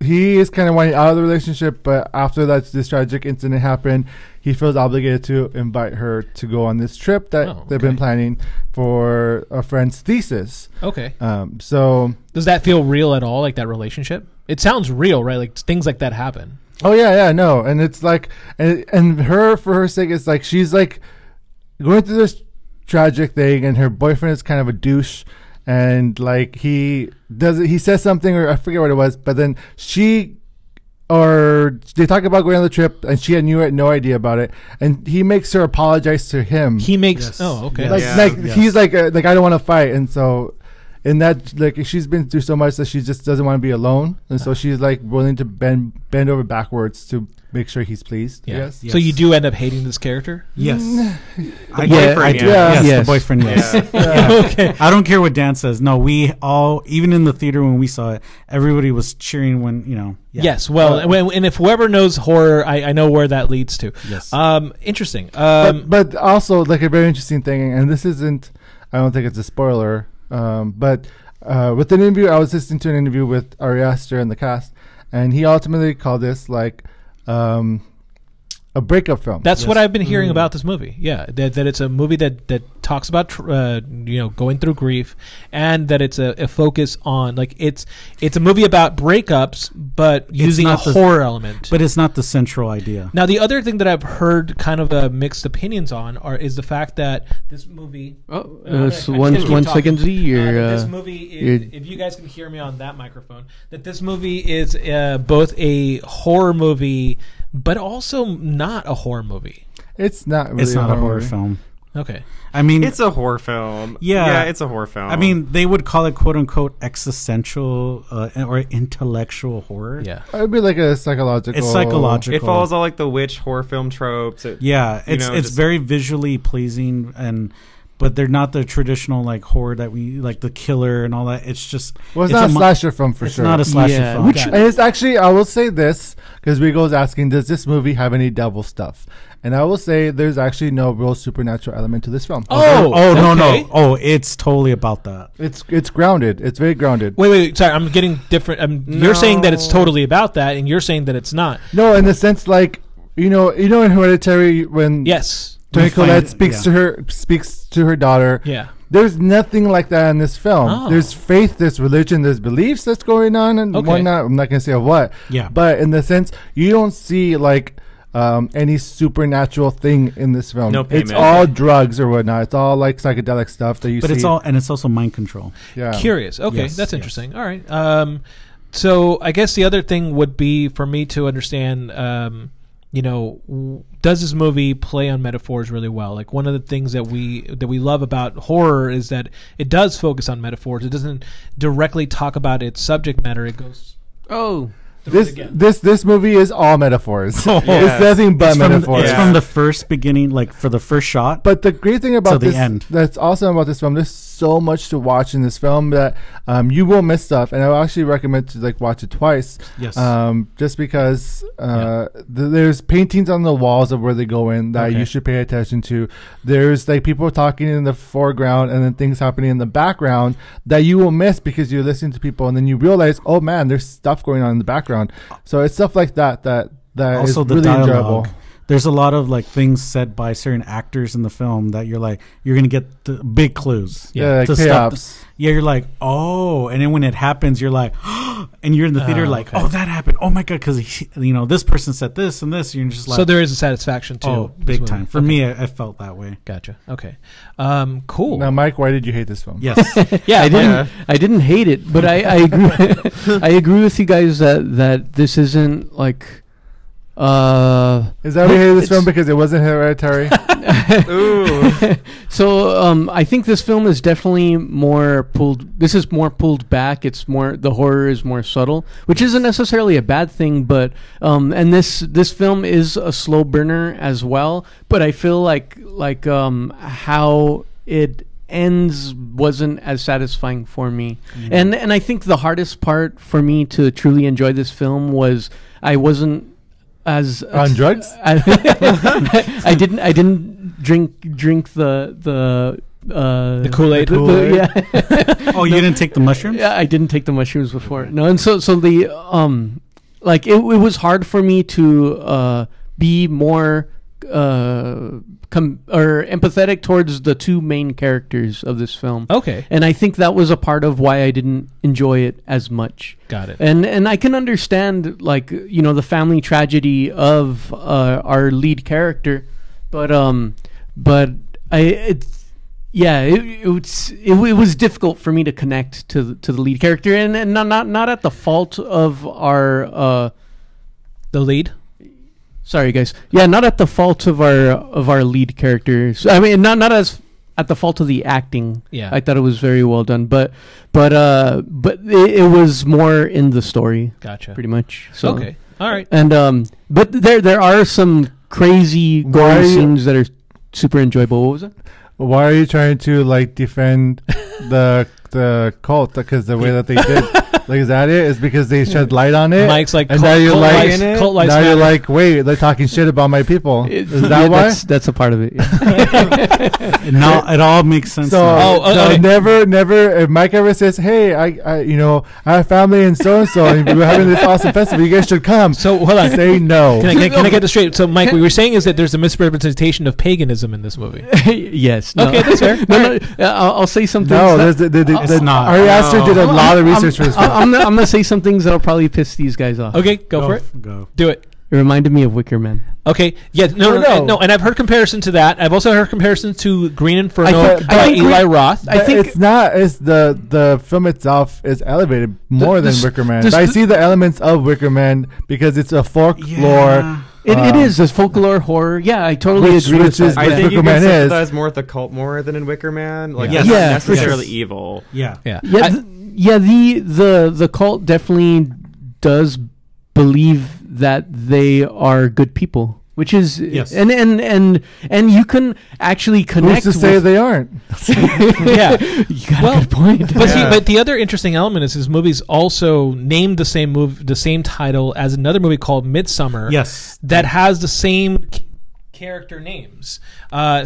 A: he is kind of wanting out of the relationship, but after this tragic incident happened, he feels obligated to invite her to go on this trip that they've been planning for a friend's thesis.
C: Okay.
A: So
C: Does that feel real at all, like that relationship? It sounds real, right? Like things like that happen.
A: oh yeah, no, and it's like, and her, for her sake, it's like she's like going through this tragic thing, and her boyfriend is kind of a douche, and like he says something, or I forget what it was, but then they talk about going on the trip, and she had no idea about it, and he makes her apologize to him.
C: He makes.
D: Yes.
C: Oh, okay.
D: Yes.
A: like
D: Yes.
A: he's like I don't want to fight, and so in that, like, she's been through so much that she just doesn't want to be alone, and so she's like willing to bend over backwards to make sure he's pleased.
C: Yeah.
A: Yes.
C: So you do end up hating this character?
D: Yes. I
E: Yeah,
D: do.
E: I
D: I
E: do.
D: do.
A: Yeah.
D: Yes,
E: Yes.
D: the boyfriend, yes.
B: Yeah.
C: Okay.
D: I don't care what Dan says. No, we all, even in the theater when we saw it, everybody was cheering when, yeah.
C: Yes. Well, and if whoever knows horror, I know where that leads to.
D: Yes.
C: Interesting.
A: But also, like, a very interesting thing, and this isn't, I don't think it's a spoiler, but with an interview, I was listening to an interview with Ari Aster and the cast, and he ultimately called this like a breakup film.
C: That's what I've been hearing about this movie. Yeah, that it's a movie that talks about going through grief, and that it's a focus on, like, it's a movie about breakups, but using a
D: not the-
C: horror element.
D: But it's not the central idea.
C: Now, the other thing that I've heard kind of mixed opinions on is the fact that this movie.
E: So one second, Z.
C: This movie is, if you guys can hear me on that microphone, that this movie is both a horror movie, but also not a horror movie.
A: It's not really
D: It's not a horror
A: movie.
D: film.
C: Okay.
D: I mean,
B: It's a horror film.
D: Yeah.
B: it's a horror film.
D: I mean, they would call it "quote unquote" existential or intellectual horror.
C: Yeah.
A: It would be like a psychological.
D: It's psychological.
B: it follows all like the witch horror film tropes.
D: Yeah,
B: You
D: it's
B: know,
D: it's
B: just-
D: very visually pleasing, and but they're not the traditional like horror that we like, the killer and all that. It's just
A: Well, it's not a slasher film for
D: it's
A: sure.
D: not a slasher
E: Yeah,
D: film.
E: which-
A: And it's actually, I will say this, because Rigo's asking, does this movie have any devil stuff? And I will say there's actually no real supernatural element to this film.
C: Oh,
D: no.
C: okay.
D: Oh, it's totally about that.
A: It's grounded. It's very grounded.
C: Wait. Sorry, I'm getting different. You're saying that it's totally about that, and you're saying that it's not.
A: No, in the sense like, in Hereditary when
C: Yes.
A: Toni
D: We find
A: Collette
D: it,
A: speaks to her daughter.
C: Yeah.
A: There's nothing like that in this film.
C: Oh.
A: There's faith, there's religion, there's beliefs that's going on, and
C: Okay.
A: whatnot. I'm not gonna say what.
D: Yeah.
A: But in the sense, you don't see like any supernatural thing in this film.
B: No
A: It's
B: payment.
A: all drugs or whatnot. It's all like psychedelic stuff that you
D: But
A: see.
D: it's also mind control.
A: yeah.
C: Curious. Okay,
D: Yes,
C: that's
D: yes.
C: interesting. All right. So I guess the other thing would be for me to understand. Does this movie play on metaphors really well? Like one of the things that we love about horror is that it does focus on metaphors. It doesn't directly talk about its subject matter. It goes
E: Oh,
A: This movie is all metaphors.
B: Yes.
A: It's nothing but metaphors.
D: It's from the first beginning, like for the first shot.
A: But the great thing about
D: Till the
A: this,
D: end.
A: that's awesome about this film, there's so much to watch in this film that you will miss stuff, and I would actually recommend to like watch it twice.
D: Yes.
A: Just because there's paintings on the walls of where they go in that
D: Okay.
A: you should pay attention to. There's like people talking in the foreground and then things happening in the background that you will miss because you're listening to people, and then you realize, oh man, there's stuff going on in the background. So it's stuff like that
D: Also
A: is
D: the
A: really
D: dialogue.
A: enjoyable.
D: There's a lot of like things said by certain actors in the film that you're gonna get the big clues.
A: Yeah, like
D: to stuff
A: payoffs.
D: Yeah, you're like, oh, and then when it happens, you're like, and you're in the theater like,
C: okay.
D: oh, that happened. Oh my god, because this person said this and this. You're just like,
C: so there is a satisfaction too.
D: oh, big time. For me, I felt that way.
C: Gotcha. Okay. Cool.
A: Now, Mike, why did you hate this film?
D: Yes.
C: yeah,
E: I didn't hate it, but I agree. I agree with you guys that this isn't like.
A: Is that why you hated this film because it wasn't Hereditary?
B: Ooh.
E: So I think this film is definitely more pulled. This is more pulled back. It's more, the horror is more subtle, which isn't necessarily a bad thing. But and this film is a slow burner as well. But I feel like how it ends wasn't as satisfying for me. And I think the hardest part for me to truly enjoy this film was I wasn't as
A: On drugs?
E: I didn't drink the
C: Kool-Aid.
E: Yeah.
D: Oh, you didn't take the mushrooms?
E: Yeah, I didn't take the mushrooms before. No, and so the like it was hard for me to be more empathetic towards the two main characters of this film.
C: Okay.
E: And I think that was a part of why I didn't enjoy it as much.
C: Got it.
E: And I can understand the family tragedy of our lead character, but it was difficult for me to connect to the lead character, and not at the fault of our
C: The lead.
E: sorry guys, not at the fault of our lead characters. I mean, not as at the fault of the acting.
C: Yeah.
E: I thought it was very well done, but it was more in the story,
C: Gotcha.
E: pretty much. So
C: Okay. All right.
E: and but there are some crazy
A: Why-
E: gory scenes that are super enjoyable. What was it?
A: Why are you trying to like defend the cult? Because the way that they did, like, is that it? Is because they shed light on it?
C: Mike's like,
A: and now you're
C: cult
A: like,
C: lights- cult lights
A: now you're
C: matter.
A: like, wait, they're talking shit about my people. Is that why?
E: That's a part of it. Yeah.
D: Now it all makes sense.
A: So,
D: now.
C: okay.
A: never. If Mike ever says, "Hey, I have family and so, and we're having this awesome festival. You guys should come."
C: So hold on.
A: Say no.
C: Can I get this straight? So, Mike, what you were saying is that there's a misrepresentation of paganism in this movie.
E: Yes. No.
C: Okay, that's fair.
E: No, I'll say something.
A: No, there's
D: It's not.
A: Ari Aster did a lot of research for this film.
E: I'm gonna say some things that'll probably piss these guys off.
C: Okay, go for it.
D: Go.
C: Do it.
E: It reminded me of Wicker Man.
C: Okay. Yeah. No. And I've heard comparison to that. I've also heard comparison to Green Inferno
A: I
C: by
E: think
C: Eli Roth.
E: I think-
A: it's not. It's the film itself is elevated more than
E: this-
A: Wicker Man.
E: this-
A: But I see the elements of Wicker Man because it's a folklore.
D: Yeah.
E: It is a folklore horror. Yeah, I totally
A: Which-
E: agree with
A: which is-
E: that.
B: I
A: Wicker
B: think you
A: Man
B: can
A: is.
B: sympathize more with the cult more than in Wicker Man. Like,
D: Yeah.
B: it's
E: Yeah,
B: not
E: for
B: necessarily
E: sure.
B: evil.
D: Yeah.
C: Yeah.
E: The cult definitely does believe that they are good people, which is
D: Yes.
E: and you can actually connect.
A: Who's to say they aren't?
C: Yeah.
E: You got
C: Well,
E: a good point.
C: But see, but the other interesting element is this movie's also named the same title as another movie called Midsommar.
D: Yes.
C: that has the same character names.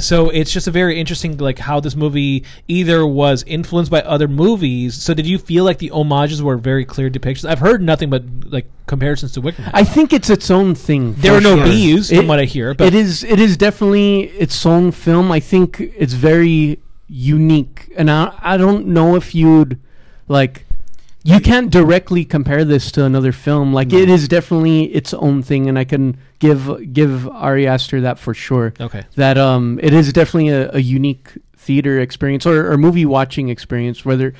C: So it's just a very interesting, like, how this movie either was influenced by other movies. So did you feel like the homages were very clear depictions? I've heard nothing but like comparisons to Wicker Man.
E: I think it's its own thing.
C: There
E: for
C: are no
E: sure.
C: bees, from what I hear. But
E: it is definitely its own film. I think it's very unique, and I don't know if you'd like. You can't directly compare this to another film. Like, it is definitely its own thing, and I can give Ari Aster that for sure.
C: Okay.
E: That it is definitely a unique theater experience or movie watching experience, whether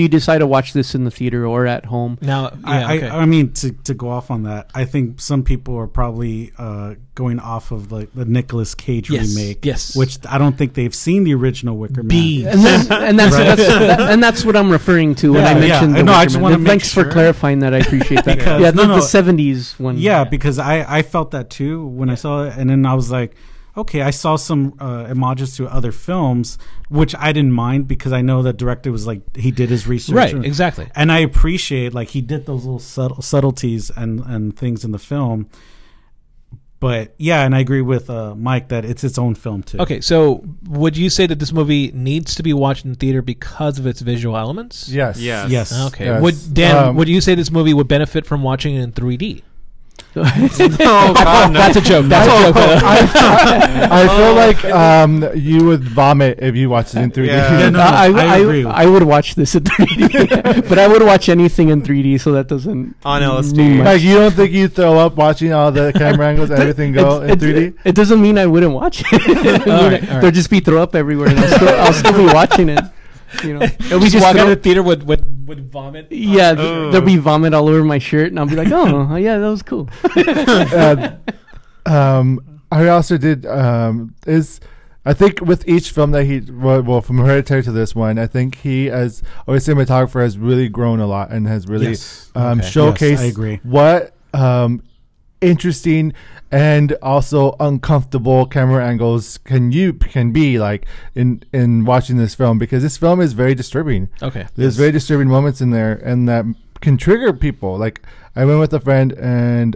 E: you decide to watch this in the theater or at home.
C: Now,
D: I mean, to go off on that, I think some people are probably going off of the Nicolas Cage remake,
C: yes.
D: which I don't think they've seen the original Wicker Man.
C: Bees.
E: And that's what I'm referring to when I mentioned.
D: Yeah. No, I just want to make
E: Thanks
D: sure.
E: for clarifying that. I appreciate that.
D: Because-
E: yeah,
D: no,
E: the
D: no.
E: 70s one.
D: Yeah, because I felt that too when I saw it, and then I was like, okay, I saw some homages to other films, which I didn't mind because I know that director was like, he did his research.
C: right, exactly.
D: And I appreciate, like, he did those little subtleties and things in the film. But yeah, and I agree with Mike that it's its own film too.
C: Okay, so would you say that this movie needs to be watched in theater because of its visual elements?
A: Yes.
D: Yes.
C: Okay.
A: Yes.
C: Would you say this movie would benefit from watching it in 3D?
B: Oh God, no.
C: That's a joke. That's a joke.
A: I feel like you would vomit if you watched it in 3D.
D: Yeah, no, I agree.
E: I would watch this in 3D, but I would watch anything in 3D, so that doesn't
B: On LSD.
E: mean much.
A: Like, you don't think you'd throw up watching all the camera angles and everything go in 3D?
E: It doesn't mean I wouldn't watch it.
C: All right.
E: There'd just be throw up everywhere, and I'll still be watching it. You know,
C: we just walk out of the theater would vomit.
E: yeah, there'll be vomit all over my shirt, and I'll be like, "Oh, yeah, that was cool."
A: Ari Aster did I think with each film that from Hereditary to this one, I think he as a cinematographer has really grown a lot and has really showcased
D: Yes, I agree.
A: what interesting and also uncomfortable camera angles can be like in watching this film, because this film is very disturbing.
C: Okay.
A: There's very disturbing moments in there, and that can trigger people. Like, I went with a friend and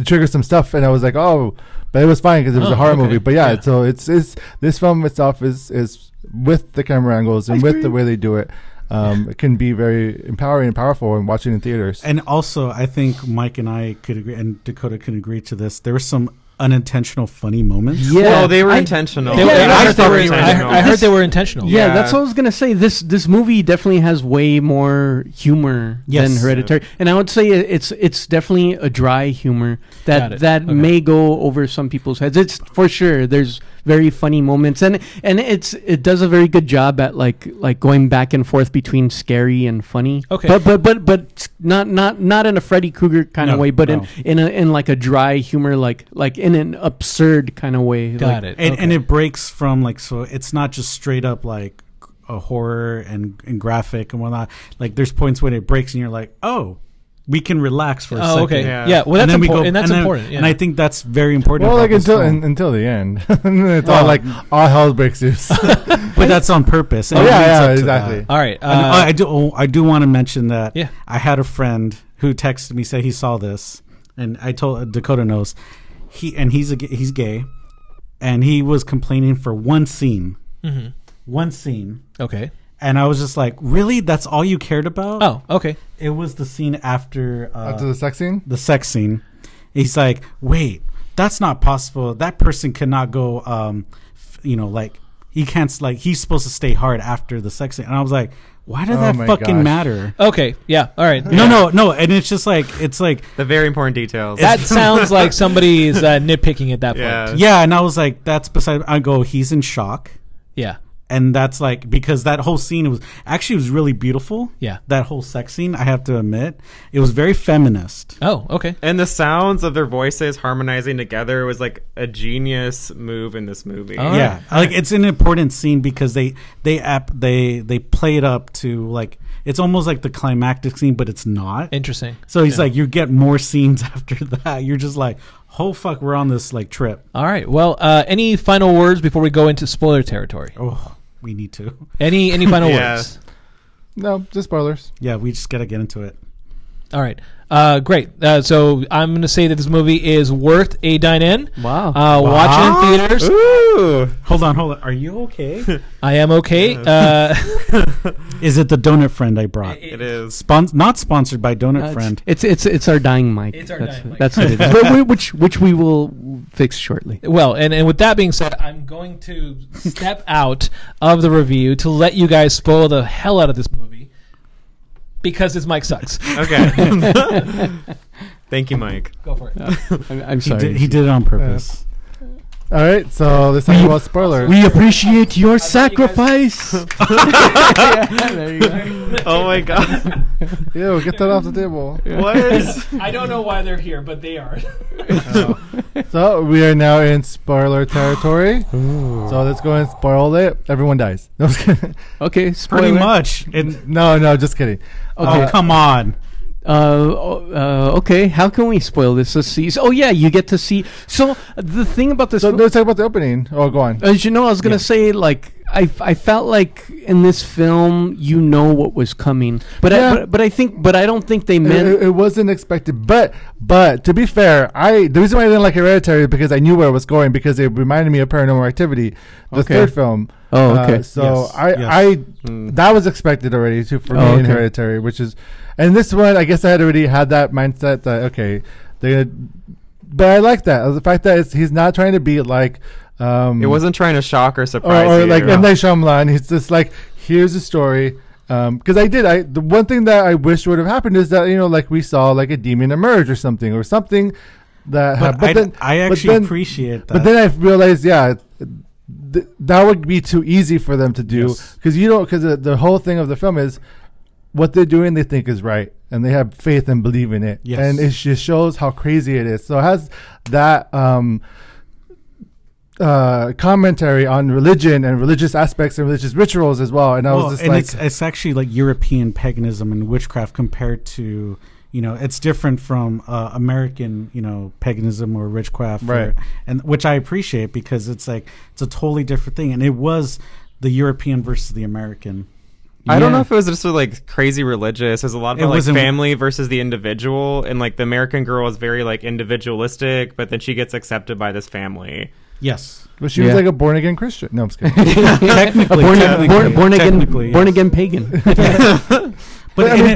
A: trigger some stuff, and I was like, oh, but it was fine because it was a horror movie. But yeah, so it's this film itself is with the camera angles and with the way they do it. It can be very empowering and powerful when watching in theaters.
D: And also, I think Mike and I could agree, and Dakota can agree to this. There were some unintentional funny moments.
E: Yeah,
B: Well, they were intentional.
C: I heard they were intentional.
E: Yeah,
B: Yeah.
E: that's what I was gonna say. This movie definitely has way more humor
D: Yes.
E: than Hereditary, and I would say it's definitely a dry humor
C: Got it.
E: that
C: Okay.
E: may go over some people's heads. It's for sure. There's very funny moments, and it does a very good job at like going back and forth between scary and funny.
C: Okay.
E: but not in a Freddy Krueger kind of
D: No,
E: way, but
D: no.
E: in like a dry humor, like in an absurd kind of way.
C: Got
E: Like,
C: it.
D: And it breaks from, like, so it's not just straight up like a horror and graphic and whatnot. Like, there's points when it breaks and you're like, oh, we can relax for a second.
C: Oh, okay.
B: Yeah.
C: Yeah. Well,
D: And
C: that's
D: then we go-
C: important. And that's
D: then-
C: important. Yeah.
D: And I think that's very important.
A: Well,
D: about
A: like
D: this film.
A: until the end, it's all like all hell breaks loose.
D: But that's on purpose. And
A: Oh,
D: it
A: yeah,
D: leads
A: yeah,
D: up to
A: exactly.
D: that.
C: All right.
D: And I do want to mention that
C: Yeah.
D: I had a friend who texted me, said he saw this, and I told Dakota knows he's gay, and he was complaining for one scene,
C: Okay.
D: and I was just like, really? That's all you cared about?
C: Oh, okay.
D: It was the scene after
A: After the sex scene,
D: the sex scene. He's like, wait, that's not possible. That person cannot go, like, he can't, like, he's supposed to stay hard after the sex scene. And I was like, why did that
A: my
D: fucking
A: gosh.
D: matter?
C: Okay. Yeah. All right.
D: No. And it's just like,
B: The very important details.
C: That sounds like somebody's nitpicking at that
B: Yeah.
C: point.
D: yeah. And I was like, that's beside, I go, he's in shock.
C: Yeah.
D: And that's like, because that whole scene was really beautiful.
C: Yeah.
D: That whole sex scene, I have to admit, it was very feminist.
C: Oh, okay.
B: And the sounds of their voices harmonizing together was like a genius move in this movie.
C: Oh.
D: Yeah, like it's an important scene because they play it up to like it's almost like the climactic scene, but it's not.
C: Interesting.
D: So he's like, you get more scenes after that. You're just like, oh fuck, we're on this like trip.
C: All right. Well, any final words before we go into spoiler territory?
D: Oh, we need to.
C: Any final
B: Yeah.
C: words?
A: No, just spoilers.
D: Yeah, we just gotta get into it.
C: All right. Great. So I'm going to say that this movie is worth a dine in.
E: Wow.
C: Watch it in theaters.
B: Ooh.
D: Hold on. Are you okay?
C: I am okay.
D: Is it the donut friend I brought?
B: It is.
D: Not sponsored by Donut Friend.
E: It's our dying mic.
C: It's our
E: that's,
C: dying mic.
E: That's what it is. which we will fix shortly.
C: Well, and with that being said, I'm going to step out of the review to let you guys spoil the hell out of this movie because this mic sucks.
B: Okay. Thank you, Mike.
C: Go for it.
E: I'm sorry.
D: He did it on purpose.
A: All right, so let's talk about spoilers.
E: We appreciate your
C: sacrifice.
E: There you go.
B: Oh my god.
A: Ew, get that off the table.
B: What?
C: I don't know why they're here, but they are.
A: So we are now in spoiler territory. So let's go and spoil it. Everyone dies. No, I'm just kidding.
E: Okay, spoiler.
D: Pretty much.
A: No, just kidding.
D: Oh, come on.
E: Okay, how can we spoil this? Let's see. Oh yeah, you get to see. So the thing about this,
A: So let's talk about the opening. Oh, go on.
E: as you know, I was gonna say, like, I felt like in this film, you know what was coming, but
A: Yeah.
E: but I don't think they meant.
A: It wasn't expected, but to be fair, the reason why I didn't like Hereditary is because I knew where it was going because it reminded me of Paranormal Activity, the
E: Okay.
A: third film.
E: Oh, okay.
A: So
D: Yes.
A: that was expected already too for me
E: Oh,
A: in
E: okay.
A: Hereditary, which is, and this one I guess I had already had that mindset that okay, but I like that the fact that he's not trying to be like.
B: It wasn't trying to shock or surprise
A: or
B: you.
A: like M. Night Shyamalan. He's just like, here's a story. Because the one thing that I wish would have happened is that like we saw like a demon emerge or something that.
D: But I actually appreciate that.
A: But then I realized, that would be too easy for them to do
D: Yes.
A: because the whole thing of the film is what they're doing they think is right and they have faith and believe in it.
D: Yes.
A: And it just shows how crazy it is. So it has that. Commentary on religion and religious aspects and religious rituals as well, and I was just like,
D: it's actually like European paganism and witchcraft compared to it's different from American paganism or witchcraft,
A: Right.
D: and which I appreciate because it's like it's a totally different thing, and it was the European versus the American.
B: I don't know if it was just like crazy religious. There's a lot
D: It
B: about like
D: wasn't-
B: family versus the individual, and like the American girl is very like individualistic, but then she gets accepted by this family.
D: Yes,
A: but she was
E: Yeah.
A: like a born again Christian. No, I'm just kidding.
D: technically,
E: born again pagan.
A: But I mean,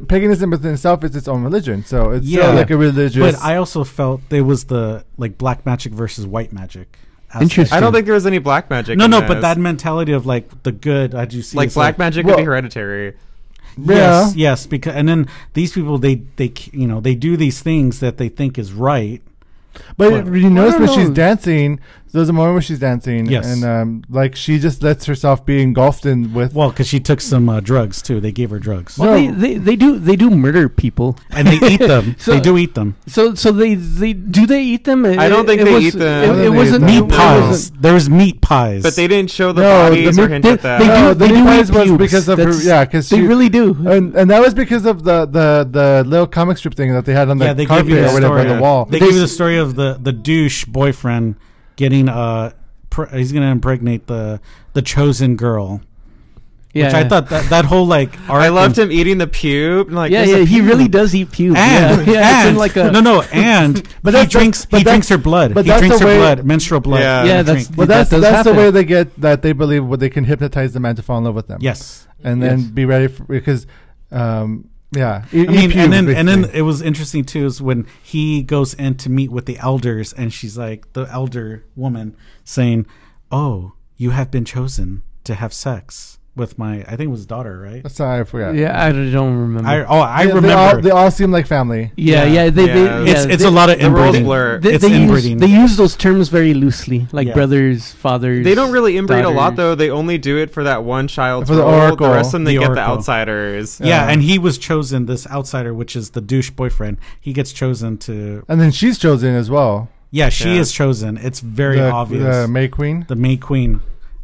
A: paganism within itself is its own religion, so it's still like a religious.
D: But I also felt there was the like black magic versus white magic. aspect.
E: Interesting.
B: I don't think there was any black magic.
D: No,
B: in
D: but
B: this.
D: that mentality of like the good. How'd you see?
B: like
D: it's
B: black magic
A: well-
B: could be hereditary.
D: Yes, because and then these people they do these things that they think is right.
A: But you notice
E: I
A: when
E: don't
A: she's
E: know.
A: dancing, there's a moment where she's dancing,
D: Yes.
A: and like she just lets herself be engulfed in with.
D: Well, because she took some drugs too. They gave her drugs,
E: Well,
A: No.
E: they do murder people.
D: and they eat them.
E: So-
D: they do eat them.
E: So they eat them?
B: I don't think they eat them.
A: I
E: It
A: don't
E: wasn't
A: think
D: Meat
A: they-
D: pies. There was meat pies,
B: But they didn't show the
A: No,
B: bodies
A: the
B: or
A: meat-
B: hint at that.
E: they
A: No,
E: do-
A: the
E: they do
A: prize
E: eat
A: was
E: pubes.
A: because of her.
E: That's-
A: Yeah, because
E: They really do.
A: and that was because of the little comic strip thing that they had on the
D: they gave
A: carpet
D: you the
A: or whatever
D: story.
A: on the wall.
D: They gave you the story of the douche boyfriend getting he's gonna impregnate the chosen girl.
E: Yeah,
D: Which I thought that whole like arc
B: I loved him eating the pube. And, like,
E: Yeah,
B: there's a
E: he
B: pube.
E: really does eat pubes.
D: And,
E: yeah, it's in
D: and
E: like a
D: and
A: But
D: he
A: that's-
D: drinks
A: but that's-
D: her blood.
A: but
D: He
A: that's
D: drinks
A: the
D: her
A: way-
D: blood, menstrual blood.
B: Yeah.
E: yeah.
D: in a
E: That's
D: drink.
A: But
E: that
A: that's
E: does
A: the
E: happen.
A: way they get that they believe what they can hypnotize the man to fall in love with them.
D: Yes.
A: and then
E: Yes.
A: be ready for because yeah.
D: I mean, and then it was interesting too is when he goes in to meet with the elders, and she's like the elder woman saying, "Oh, you have been chosen to have sex with my," I think it was daughter, right?
A: That's I forgot.
E: Yeah, I don't remember.
D: I
A: Yeah,
D: remember.
A: They all seem like family.
E: yeah,
D: Yeah.
E: they
D: It's a lot of
B: The roles
D: inbreeding.
B: blur.
D: It's
E: use,
D: inbreeding.
E: they use those terms very loosely, like
D: Yeah.
E: brothers, fathers.
B: They don't really inbreed a lot,
E: daughters.
B: though. They only do it for that one child.
A: For the oracle.
B: The rest of them, they
D: The
B: get the
D: oracle.
B: outsiders.
D: Yeah, and he was chosen, this outsider, which is the douche boyfriend. He gets chosen to.
A: And then she's chosen as well.
D: Yeah, she
B: Yeah.
D: is chosen. It's very
A: the,
D: obvious.
A: The May Queen.
D: The May Queen.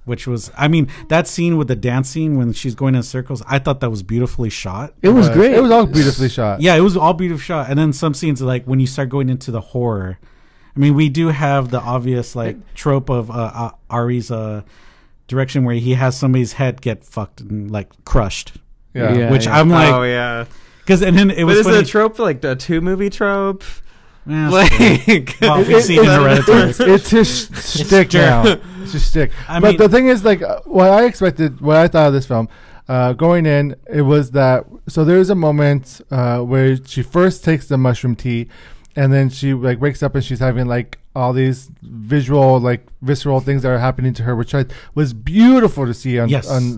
D: which was, I mean, that scene with the dancing when she's going in circles, I thought that was beautifully shot.
E: It was great.
A: It was all beautifully shot.
D: Yeah, it was all beautifully shot. And then some scenes, like when you start going into the horror, I mean, we do have the obvious like trope of Ari's direction where he has somebody's head get fucked and like crushed.
A: Yeah.
D: Which I'm like,
B: oh yeah,
D: because and then it was
B: but is
D: funny.
B: it a trope like the 2 movie trope?
D: Yeah,
B: Like,
D: well, if you've seen Hereditary.
A: It's his shtick now. It's his shtick.
D: I
A: But
D: mean-
A: the thing is, like, what I expected, what I thought of this film, going in, it was that. So there is a moment where she first takes the mushroom tea, and then she like wakes up and she's having like all these visual, like visceral things that are happening to her, which was beautiful to see on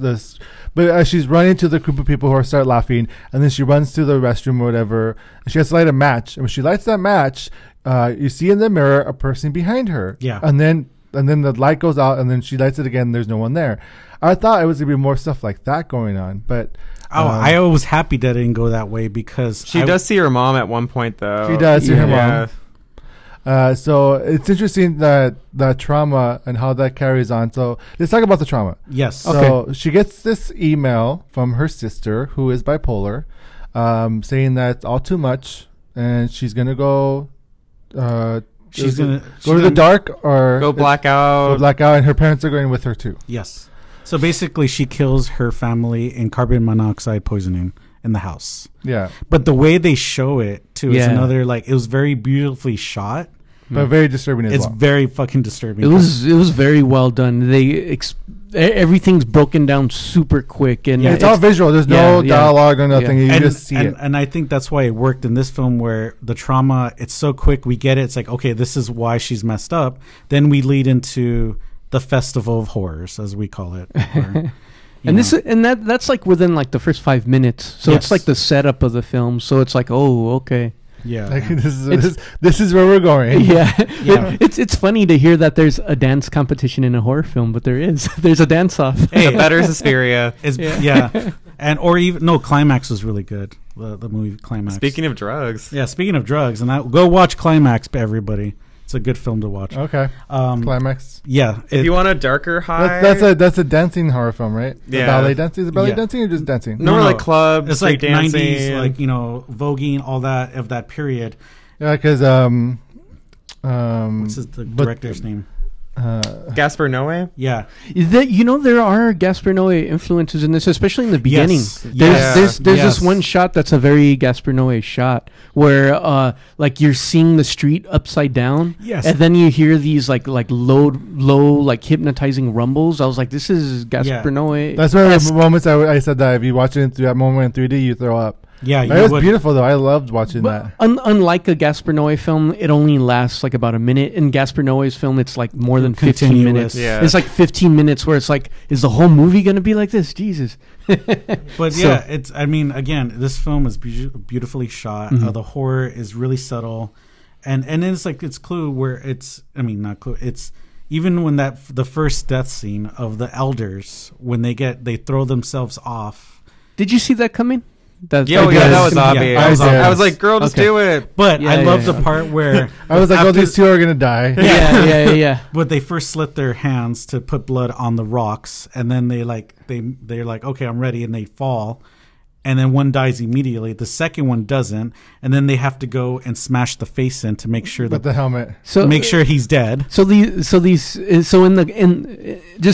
A: this. But as she's running to the group of people who are start laughing, and then she runs to the restroom or whatever, and she has to light a match. And when she lights that match, you see in the mirror a person behind her.
D: Yeah.
A: And then the light goes out, and then she lights it again. And there's no one there. I thought it was gonna be more stuff like that going on, but
D: I was happy that it didn't go that way because
B: she does see her mom at one point though.
A: she does see her
B: Yeah.
A: mom. So it's interesting that trauma and how that carries on. So let's talk about the trauma.
D: Yes.
A: So she gets this email from her sister, who is bipolar, saying that it's all too much, and she's gonna go.
D: She's gonna
A: go to the dark or
B: Go black out.
A: Go black out, and her parents are going with her too.
D: Yes. So basically, she kills her family in carbon monoxide poisoning in the house.
A: Yeah,
D: But the way they show it too is
E: Yeah.
D: another like it was very beautifully shot.
A: but very disturbing as
D: It's
A: well.
D: very fucking disturbing.
E: It was very well done. Everything's broken down super quick, and
A: It's all visual. There's no
E: yeah.
A: dialogue or nothing.
E: Yeah.
A: You
D: and,
A: just see it.
D: and I think that's why it worked in this film where the trauma, it's so quick. We get it. It's like, okay, this is why she's messed up. Then we lead into the festival of horrors, as we call it. Where,
E: that's like within like the first 5 minutes. So
D: Yes.
E: it's like the setup of the film. So it's like, oh, okay.
D: yeah.
A: Like, this is where we're going.
E: Yeah.
D: Yeah.
E: It's funny to hear that there's a dance competition in a horror film, but there is. There's a dance off.
B: The better Suspiria.
D: Yeah. And or even no, Climax was really good. The movie Climax.
B: Speaking of drugs,
D: Yeah, speaking of drugs, and go watch Climax, everybody. It's a good film to watch.
A: Okay.
D: Oh.
A: Climax.
D: Yeah,
B: if you want a darker high,
A: That's a dancing horror film, right? The
B: Yeah.
A: ballet dancing. Is it ballet
D: Yeah.
A: dancing or just dancing?
B: no,
D: No,
B: like clubs,
D: it's like
B: street dancing.
D: 90s, like voguing, all that of that period.
A: Yeah, because
D: What's the director's name?
B: Gaspar Noé.
D: Yeah,
E: There are Gaspar Noé influences in this, especially in the beginning.
D: Yes.
E: There's
D: Yes.
E: this one shot that's a very Gaspar Noé shot where like you're seeing the street upside down.
D: Yes.
E: And then you hear these like low like hypnotizing rumbles. I was like, this is Gaspar Noé.
A: That's one of the moments I said that if you watch it through that moment in 3D, you throw up.
D: yeah.
A: It was beautiful though. I loved watching that.
E: Unlike a Gaspar Noé film, it only lasts like about a minute. In Gaspar Noé's film, it's like more than 15
D: Continuous.
E: minutes.
B: Yeah.
E: It's like 15 minutes where it's like, is the whole movie going to be like this? Jesus.
D: But
E: So-
D: yeah, it's. I mean, again, this film is beautifully shot.
E: Mhm.
D: The horror is really subtle, and then it's like it's Clue where it's. I mean, not Clue. It's even when the first death scene of the elders when they throw themselves off.
E: Did you see that coming?
B: Yeah, that was obvious.
D: that was obvious.
B: I was like, girl, just
E: Okay.
B: do it.
D: But
E: Yeah,
D: I love
E: yeah.
D: the part where
A: I was like, oh,
D: after-
A: these two are gonna die.
E: yeah.
D: But they first slit their hands to put blood on the rocks, and then they're like, okay, I'm ready, and they fall, and then one dies immediately. The second one doesn't, and then they have to go and smash the face in to make sure
A: With the helmet.
E: So
D: make sure he's dead.
E: So just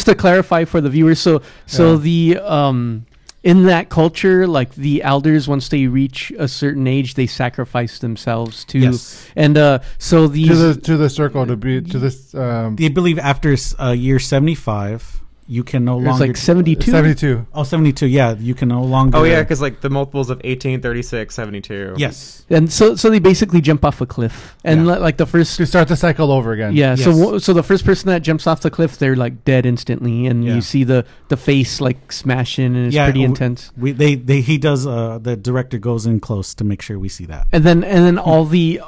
E: to clarify for the viewers, in that culture, like the elders, once they reach a certain age, they sacrifice themselves to,
D: Yes.
E: and so these
A: To the circle to be to this.
D: They believe after year 75, you can no
E: it's
D: longer.
E: like 72.
A: 72.
D: Oh, 72. Yeah, you can no longer.
B: Oh yeah, because like the multiples of 18, 36, 72.
D: Yes.
E: And so they basically jump off a cliff, and
D: Yeah.
E: like the first.
A: To start the cycle over again.
E: Yeah,
D: Yes.
E: so the first person that jumps off the cliff, they're like dead instantly, and
D: Yeah.
E: you see the face like smashing, and it's pretty intense.
D: He does. The director goes in close to make sure we see that.
E: And then all the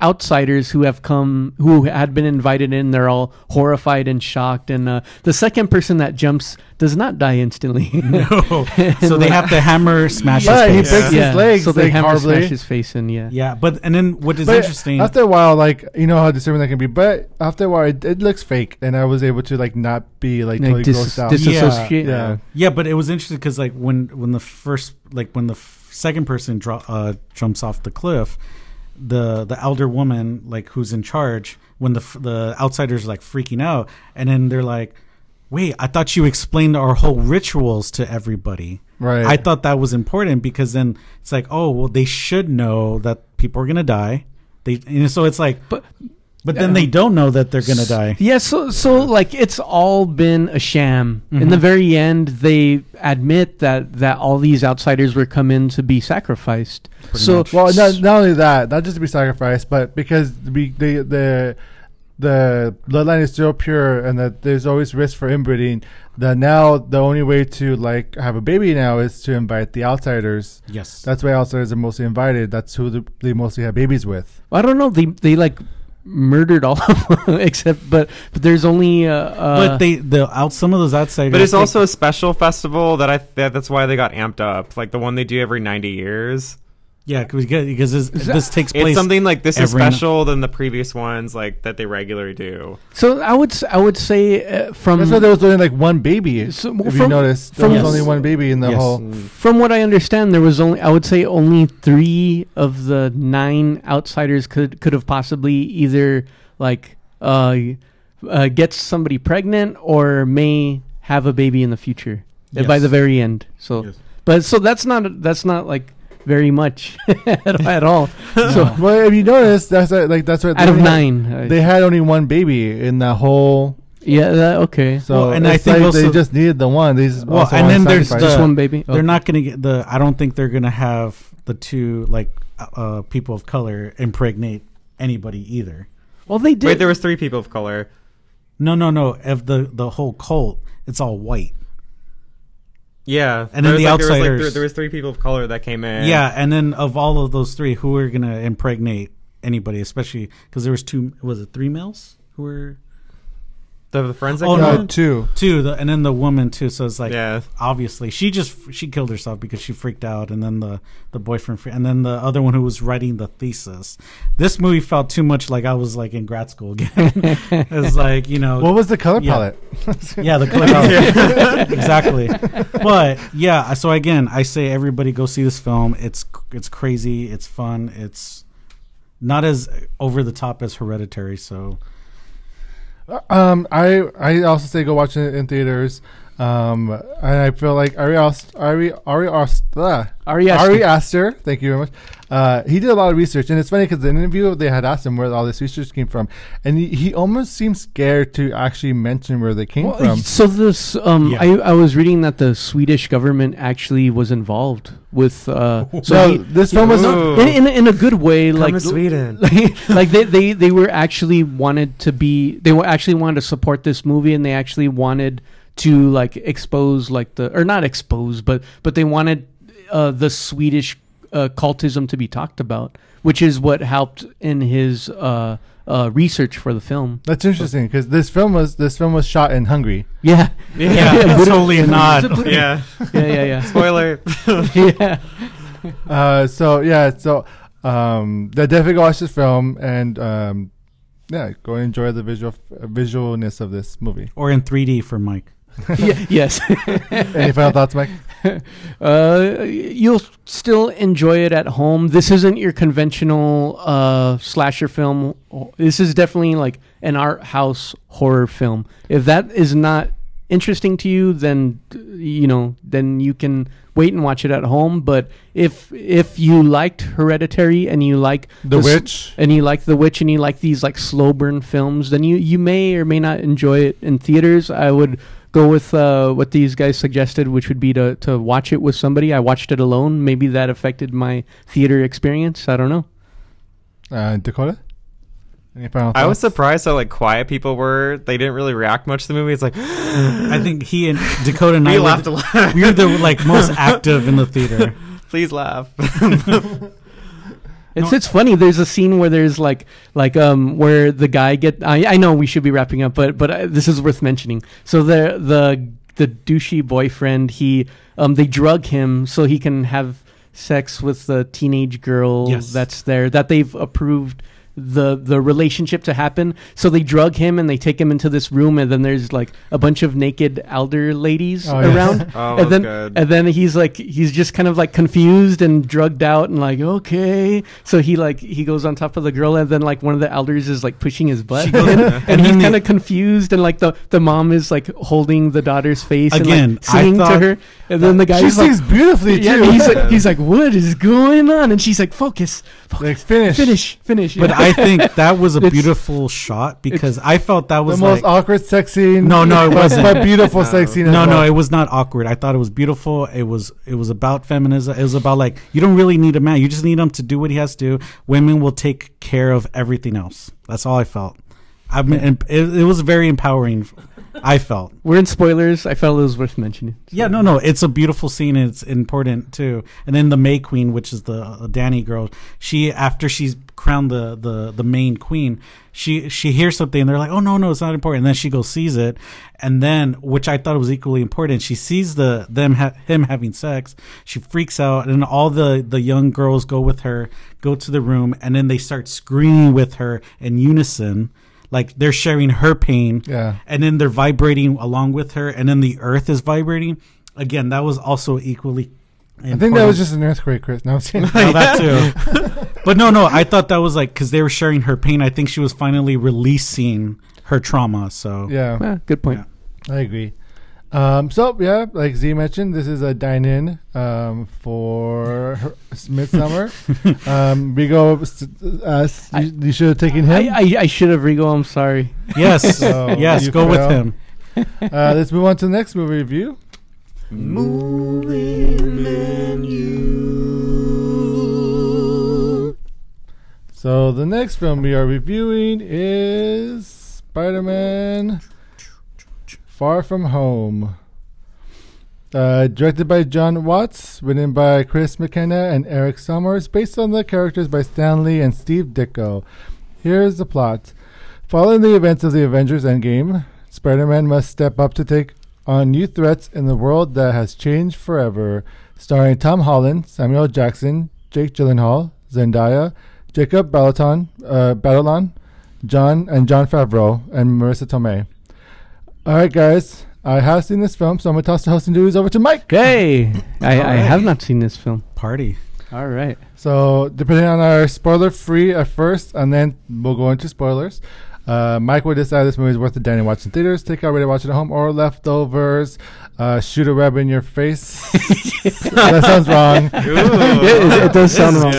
E: outsiders who had been invited in, they're all horrified and shocked. shocked. And the second person that jumps does not die instantly.
D: No. So they have to hammer smash
A: Yeah, he
D: his face.
A: breaks his legs.
E: So they
A: like,
E: hammer
A: horribly.
E: smash his face in. Yeah.
D: Yeah, and then what is
A: But
D: interesting...
A: after a while, like, you know how disturbing that can be. But after a while, it looks fake, and I was able to like not be like totally grossed out.
E: Disassociate.
A: Yeah.
D: Yeah, but it was interesting because like when the second person jumps off the cliff, the elder woman like who's in charge, when the outsiders are like freaking out, and then they're like, wait, I thought you explained our whole rituals to everybody.
A: Right.
D: I thought that was important because then it's like, oh well, they should know that people are gonna die. So it's like, but then they don't know that they're gonna die.
E: Yeah, so like it's all been a sham. In the very end, they admit that all these outsiders were come in to be sacrificed.
A: Well, not only that, not just to be sacrificed, but because the bloodline is still pure, and that there's always risk for inbreeding. That now the only way to like have a baby now is to invite the outsiders.
D: Yes,
A: that's why outsiders are mostly invited. That's who they mostly have babies with.
E: I don't know. They like murdered all of them except but there's only
D: but some of those outsiders,
B: but it's also a special festival that's why they got amped up, like the one they do every 90 years.
D: Yeah, because this takes place.
B: It's something like this is
D: every
B: special than the previous ones like that they regularly do.
E: So I would say from
A: that's why there was only like one baby. If you notice, there was only one baby in the whole.
E: From what I understand, there was only 3 of the 9 outsiders could have possibly either like get somebody pregnant or may have a baby in the future by the very end. So, but so that's not like very much at all. So,
A: well, if you notice, that's what
E: out of 9,
A: they had only one baby in the whole.
E: Yeah. Okay.
A: So and I think like they just needed the one.
D: And then there's
E: just one baby.
D: They're not going to get the. I don't think they're going to have the 2 like people of color impregnate anybody either.
E: Well, they did.
B: Wait, there was 3 people of color.
D: No. Of the whole cult, it's all white.
B: Yeah,
D: and then the outsiders.
B: There was 3 people of color that came in.
D: Yeah, and then of all of those 3, who are gonna impregnate anybody? Especially because there was 2. Was it 3 males who were
B: the friends? That
A: no, 2,
D: and then the woman too. So it's like,
B: yeah,
D: obviously she killed herself because she freaked out, and then the boyfriend, and then the other one who was writing the thesis. This movie felt too much like I was like in grad school again. It's like, you know,
A: what was the color palette?
D: Yeah, the color palette. Exactly. But yeah, so again, I say everybody go see this film. It's crazy. It's fun. It's not as over the top as Hereditary. So.
A: I also say go watch it in theaters. And I feel like Ari Aster, thank you very much. He did a lot of research, and it's funny because in the interview they had asked him where all this research came from, and he almost seemed scared to actually mention where they came from.
E: So this, I was reading that the Swedish government actually was involved with.
A: This film was
E: in a good way, like
B: Sweden,
E: like they were actually wanted to be. They were actually wanted to support this movie, and they actually wanted to like expose like not expose, but they wanted the Swedish cultism to be talked about, which is what helped in his research for the film.
A: That's interesting because this film was shot in Hungary.
E: Yeah.
D: Totally not.
E: Yeah.
B: Spoiler.
E: Yeah.
A: Definitely go watch this film and go enjoy the visualness of this movie.
D: Or in 3D for Mike.
E: Yes.
A: Any final thoughts, Mike?
E: You'll still enjoy it at home. This isn't your conventional slasher film. This is definitely like an art house horror film. If that is not interesting to you, then you can wait and watch it at home. But if you liked Hereditary and you like
A: The Witch
E: and you like these like slow burn films, then you may or may not enjoy it in theaters. I would go with what these guys suggested, which would be to watch it with somebody. I watched it alone. Maybe that affected my theater experience. I don't know.
A: Dakota? Any final thoughts?
B: I was surprised how like quiet people were. They didn't really react much to the movie. It's like
D: I think he and Dakota and
B: we
D: I
B: laughed a lot.
D: We were the like most active in the theater.
B: Please laugh.
E: It's funny. There's a scene where there's like where the guy I know we should be wrapping up, but this is worth mentioning. So the douchey boyfriend, they drug him so he can have sex with the teenage girl that's there, that they've approved the relationship to happen. So they drug him and they take him into this room, and then there's like a bunch of naked elder ladies around. And then he's just kind of like confused and drugged out and like, okay. So he goes on top of the girl, and then like one of the elders is like pushing his butt in, and he's kind of confused, and like the mom is like holding the daughter's face
D: again,
E: and like singing to her, and then the guy
A: she sings beautifully too.
E: Yeah, he's like, what is going on? And she's like, focus,
A: like finish.
D: But I think that was a beautiful shot, because I felt that was
A: the most awkward sex scene.
D: No, it wasn't.
A: But beautiful sex scene.
D: No, it was not awkward. I thought it was beautiful. It was about feminism. It was about like, you don't really need a man. You just need him to do what he has to do. Women will take care of everything else. That's all I felt. I mean, it was very empowering. I felt.
E: We're in spoilers. I felt it was worth mentioning. So.
D: Yeah, no. It's a beautiful scene, and it's important too. And then the May Queen, which is the Danny girl, after she's crowned the main queen, she hears something, and they're like, oh no, it's not important. And then she goes sees it, and then, which I thought was equally important, she sees him having sex. She freaks out, and all the young girls go to the room, and then they start screaming with her in unison. Like they're sharing her pain, and then they're vibrating along with her, and then the earth is vibrating. Again, that was also equally important.
A: I think that was just an earthquake, Chris. No,
D: that too. But no, I thought that was like, because they were sharing her pain. I think she was finally releasing her trauma. So
A: yeah,
E: good point.
A: Yeah. I agree. So yeah, like Z mentioned, this is a dine-in for Midsommar. Rigo, you should have taken him.
E: I should have, Rigo. I'm sorry.
D: Yes, yes, go with him.
A: Let's move on to the next movie review.
F: Movie menu.
A: So the next film we are reviewing is Spider-Man Far From Home. Directed by John Watts, written by Chris McKenna and Eric Summers, based on the characters by Stan Lee and Steve Ditko. Here's the plot. Following the events of the Avengers Endgame, Spider-Man must step up to take on new threats in the world that has changed forever. Starring Tom Holland, Samuel Jackson, Jake Gyllenhaal, Zendaya, Jacob Batalon, John Favreau, and Marissa Tomei. All right, guys. I have seen this film, so I'm going to toss the hosting duties over to Mike.
E: Hey, I have not seen this film.
D: Party.
E: All right.
A: So, depending on our spoiler-free at first, and then we'll go into spoilers. Mike will decide this movie is worth the dining watch in theaters, take out ready to watch it at home, or leftovers. Shoot a web in your face. That sounds wrong.
E: It does sound wrong.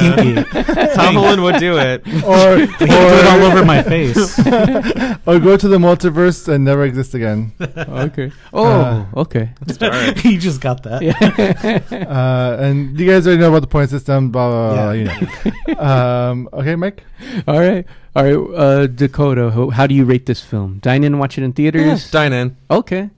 B: Tom Holland would do it.
D: Or do it all over my face.
A: Or go to the multiverse and never exist again.
E: Okay. Okay.
B: Let's start.
D: He just got that.
E: Yeah.
A: And you guys already know about the point system, blah, blah, blah, you know. Okay, Mike?
E: All right. Dakota, how do you rate this film? Dine in, watch it in theaters?
B: Dine in.
E: Okay.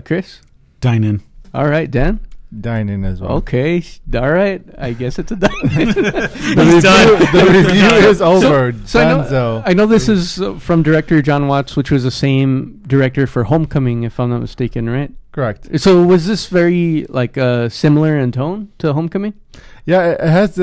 E: Chris?
D: Dine in.
E: All right, Dan?
A: Dine in as well.
E: Okay. All right. I guess it's a dine in.
A: The review is over.
E: So I know this is from director John Watts, which was the same director for Homecoming, if I'm not mistaken, right?
A: Correct.
E: So was this very similar in tone to Homecoming?
A: Yeah, it has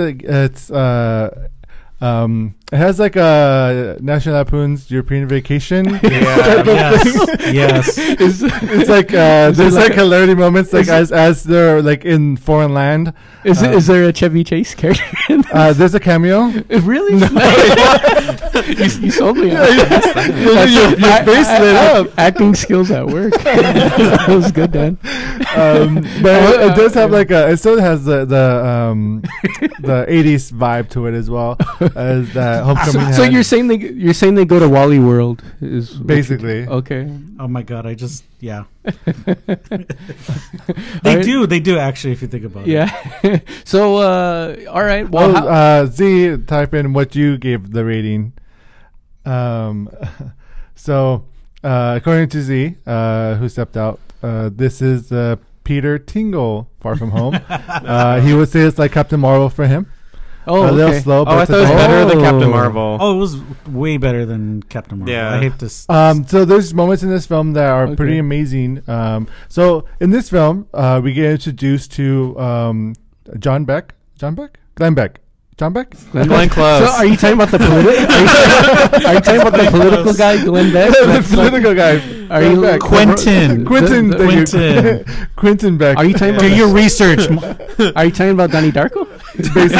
A: it has like a National Lampoon's European Vacation.
D: Yes.
A: It's like there's like hilarity moments like as they're like in foreign land.
E: Is there a Chevy Chase character?
A: There's a cameo.
E: Really? No. you sold me.
A: Your face lit up.
E: Acting skills at work. That was good, Dan.
A: But it does have like it still has the 80s vibe to it as well as that Homecoming.
E: So you're saying they go to Wally World is
A: basically
E: okay.
D: Oh my god! They do actually, if you think about it.
E: Yeah. So all right. Well,
A: Z, type in what you gave the rating. So according to Z, who stepped out, this is Peter Tingle Far From Home. He would say it's like Captain Marvel for him.
E: Oh,
A: a little
E: okay.
A: slow.
B: Oh,
A: But
B: I
A: it's
B: thought it was
A: a-
B: better than Captain
E: Oh.
B: Marvel.
D: Oh, it was way better than Captain Marvel.
B: Yeah.
D: I hate this.
A: So there's moments in this film that are
E: Okay.
A: pretty amazing. So in this film, we get introduced to Glenn Beck. John Beck.
B: Glenn Close.
E: So are you talking about the are you talking about the political guy, Glenn Beck?
A: The
E: That's like-
A: political guy.
E: Are
A: Glenn
E: you
A: Beck.
D: Quentin?
A: Quentin.
E: The-
A: thank you.
D: Quentin.
A: Quentin Beck.
E: Are you talking
D: Do
E: about?
D: your research.
E: Are you talking about Donnie Darko?
A: Basically,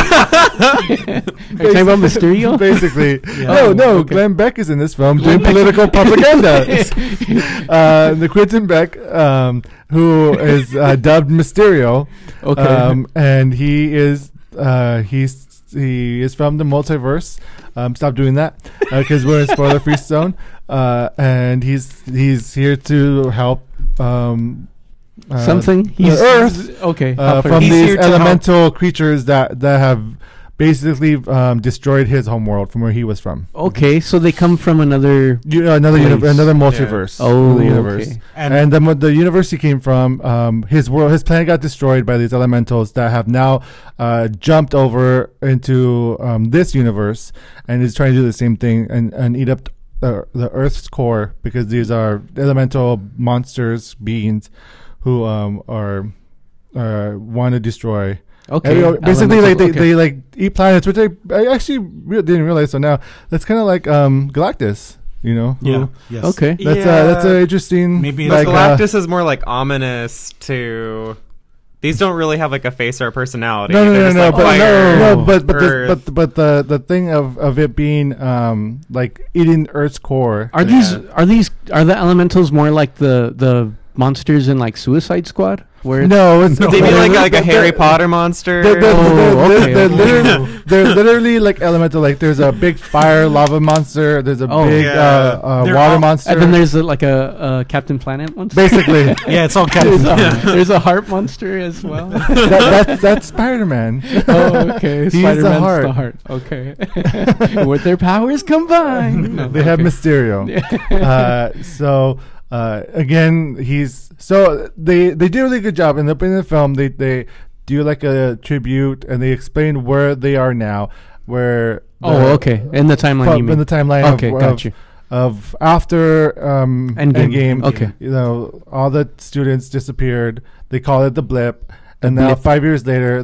E: Are you talking about Mysterio?
A: basically.
D: Yeah.
A: Oh no,
E: Okay.
A: Glenn Beck is in this film doing political propaganda. The Quentin Beck, who is dubbed Mysterio,
E: Okay.
A: and he is from the multiverse. Stop doing that because we're in spoiler-free zone. And he's here to help.
E: Something.
A: The Earth.
E: Okay.
A: From
D: He's
A: these
D: here to
A: elemental creatures that have basically destroyed his homeworld from where he was from.
E: Okay, so they come from another.
A: Another
E: Place.
A: another multiverse.
E: Oh,
A: Another universe.
E: okay.
A: And the universe he came from, his planet got destroyed by these elementals that have now jumped over into this universe and is trying to do the same thing and eat up the Earth's core, because these are elemental monsters, beings who want to destroy.
E: Okay.
A: Basically, like
E: elemental,
A: they like eat planets, which I actually didn't realize. So now that's kind of like Galactus, you know? who-
D: Yeah. Yes.
E: Okay.
A: That's an interesting.
D: Maybe
B: But
A: like
B: Galactus is more like ominous to. These don't really have like a face or a personality.
A: no,
B: They're just like
A: but
B: fire,
A: but
B: earth.
A: the thing of it being like eating Earth's core.
E: Are the elementals more like the monsters in like Suicide Squad? Where
A: No, it's
B: They be like a Harry Potter monster.
A: They're literally like elemental. Like there's a big fire lava monster. There's a
E: Oh.
A: big
B: Yeah.
D: They're
A: water
D: all-
A: monster.
E: and then there's like a Captain Planet monster.
A: basically
D: Yeah, it's all
E: There's
D: Captain.
E: there's a heart monster as well.
A: that's Spider-Man.
E: Oh, okay.
A: He's the
E: Spider-Man's
A: heart.
E: the heart. Okay. With their powers combined. No,
A: They have
E: okay.
A: Mysterio. Again, they do a really good job in the film. They do like a tribute and they explain where they are now, where
E: Oh, okay. In the timeline, you mean?
A: in the timeline.
E: Okay, got you.
A: Of after Endgame.
E: Okay.
A: You know, all the students disappeared. They call it the blip, and
E: The
A: now
E: blip.
A: 5 years later,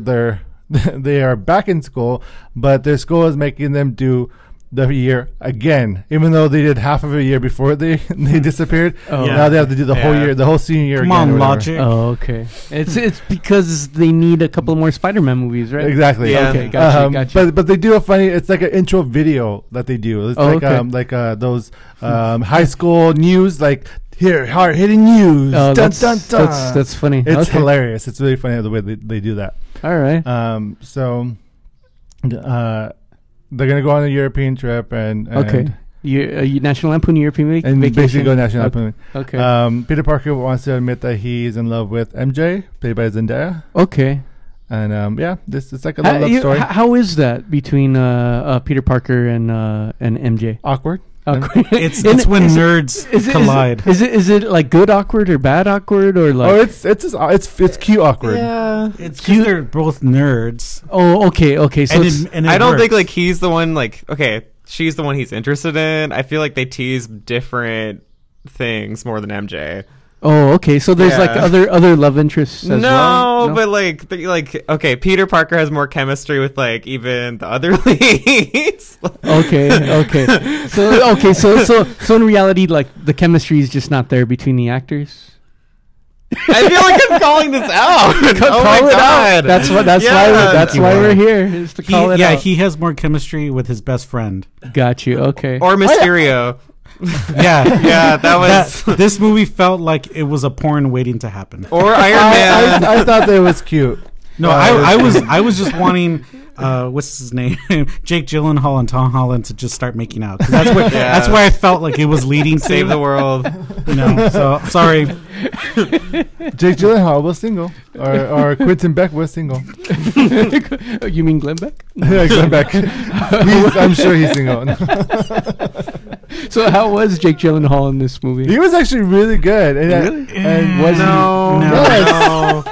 A: they are back in school, but their school is making them do the year again, even though they did half of a year before they disappeared.
E: Oh.
A: Now they have to do the whole
B: Yeah.
A: year, the whole senior year
D: Come
A: again.
D: on,
A: or whatever.
D: logic.
E: Oh, okay. It's because they need a couple more Spider-Man movies, right?
A: Exactly.
B: Yeah.
E: Okay, gotcha.
A: But they do a funny. It's like an intro video that they do. It's
E: Oh,
A: like
E: okay.
A: those high school news, like here hard hitting news.
E: Oh,
A: dun, dun, dun.
E: that's funny.
A: It's
E: Okay.
A: hilarious. It's really funny the way they do that.
E: All right.
A: They're gonna go on a European trip and
E: Okay. National Lampoon European
A: and
E: Vacation.
A: basically go national.
E: Okay.
A: Lampoon.
E: Okay.
A: Peter Parker wants to admit that he's in love with MJ, played by Zendaya,
E: Okay.
A: and this it's like a love story.
E: How is that between Peter Parker and MJ?
A: Awkward.
D: It's when nerds collide.
E: Is it like good awkward or bad awkward or like?
A: Oh, it's cute awkward.
B: Yeah.
D: It's because they're both nerds.
E: Oh, okay. So
D: And
E: it's-
D: it
B: I don't
D: works.
B: think like he's the one. Like, okay, she's the one he's interested in. I feel like they tease different things more than MJ.
E: oh, okay. So there's like
B: Yeah.
E: other love interests as well.
B: No, but like okay, Peter Parker has more chemistry with like even the other leads.
E: Okay. So in reality, like the chemistry is just not there between the actors.
B: I feel like I'm calling this out. Oh
E: Call
B: my
E: it
B: god.
E: That's
B: Yeah.
E: why we're here is to call it out.
D: he has more chemistry with his best friend.
E: Got you. Okay.
B: Or Mysterio.
D: Yeah,
B: Yeah, that was.
D: this movie felt like it was a porn waiting to happen.
B: Or Iron Man.
A: I thought that was cute.
D: No, I was just wanting what's his name, Jake Gyllenhaal and Tom Holland to just start making out. 'Cause that's where I felt like it was leading to.
B: Save the world.
D: You know, so sorry.
A: Jake Gyllenhaal was single, or Quentin Beck was single.
E: You mean Glenn Beck?
A: Yeah, Glenn Beck. I'm sure he's single.
E: So how was Jake Gyllenhaal in this movie?
A: He was actually really good. And,
E: Really?
A: and was
B: No.
A: he?
B: No.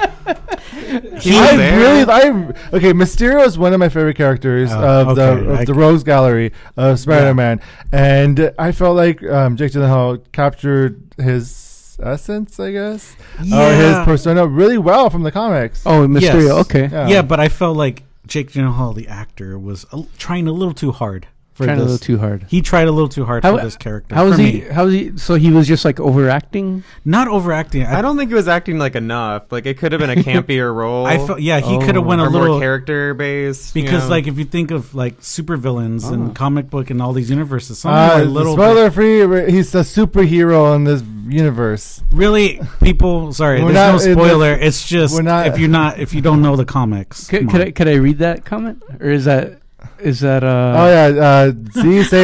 A: Yes. Okay, Mysterio is one of my favorite characters of the Rogues Gallery of Spider-Man, and I felt like Jake Gyllenhaal captured his essence, I guess, or his persona really well from the comics.
E: Oh, Mysterio.
D: Yes.
E: Okay.
D: Yeah, but I felt like Jake Gyllenhaal, the actor, was trying a little too hard.
E: Trying a little too hard.
D: He tried a little too hard for this character.
E: How was he? So he was just like overacting.
D: Not overacting.
B: I don't think he was acting like enough. Like it could have been a campier role.
D: I felt he could have went a little
B: more character based.
D: Because like if you think of like supervillains and comic book and all these universes, some are a little
A: spoiler free. He's a superhero in this universe.
D: Really, people. Sorry, there's no spoiler. It's just if you don't know the comics.
E: Could I read that comment, or is that?
A: Z saying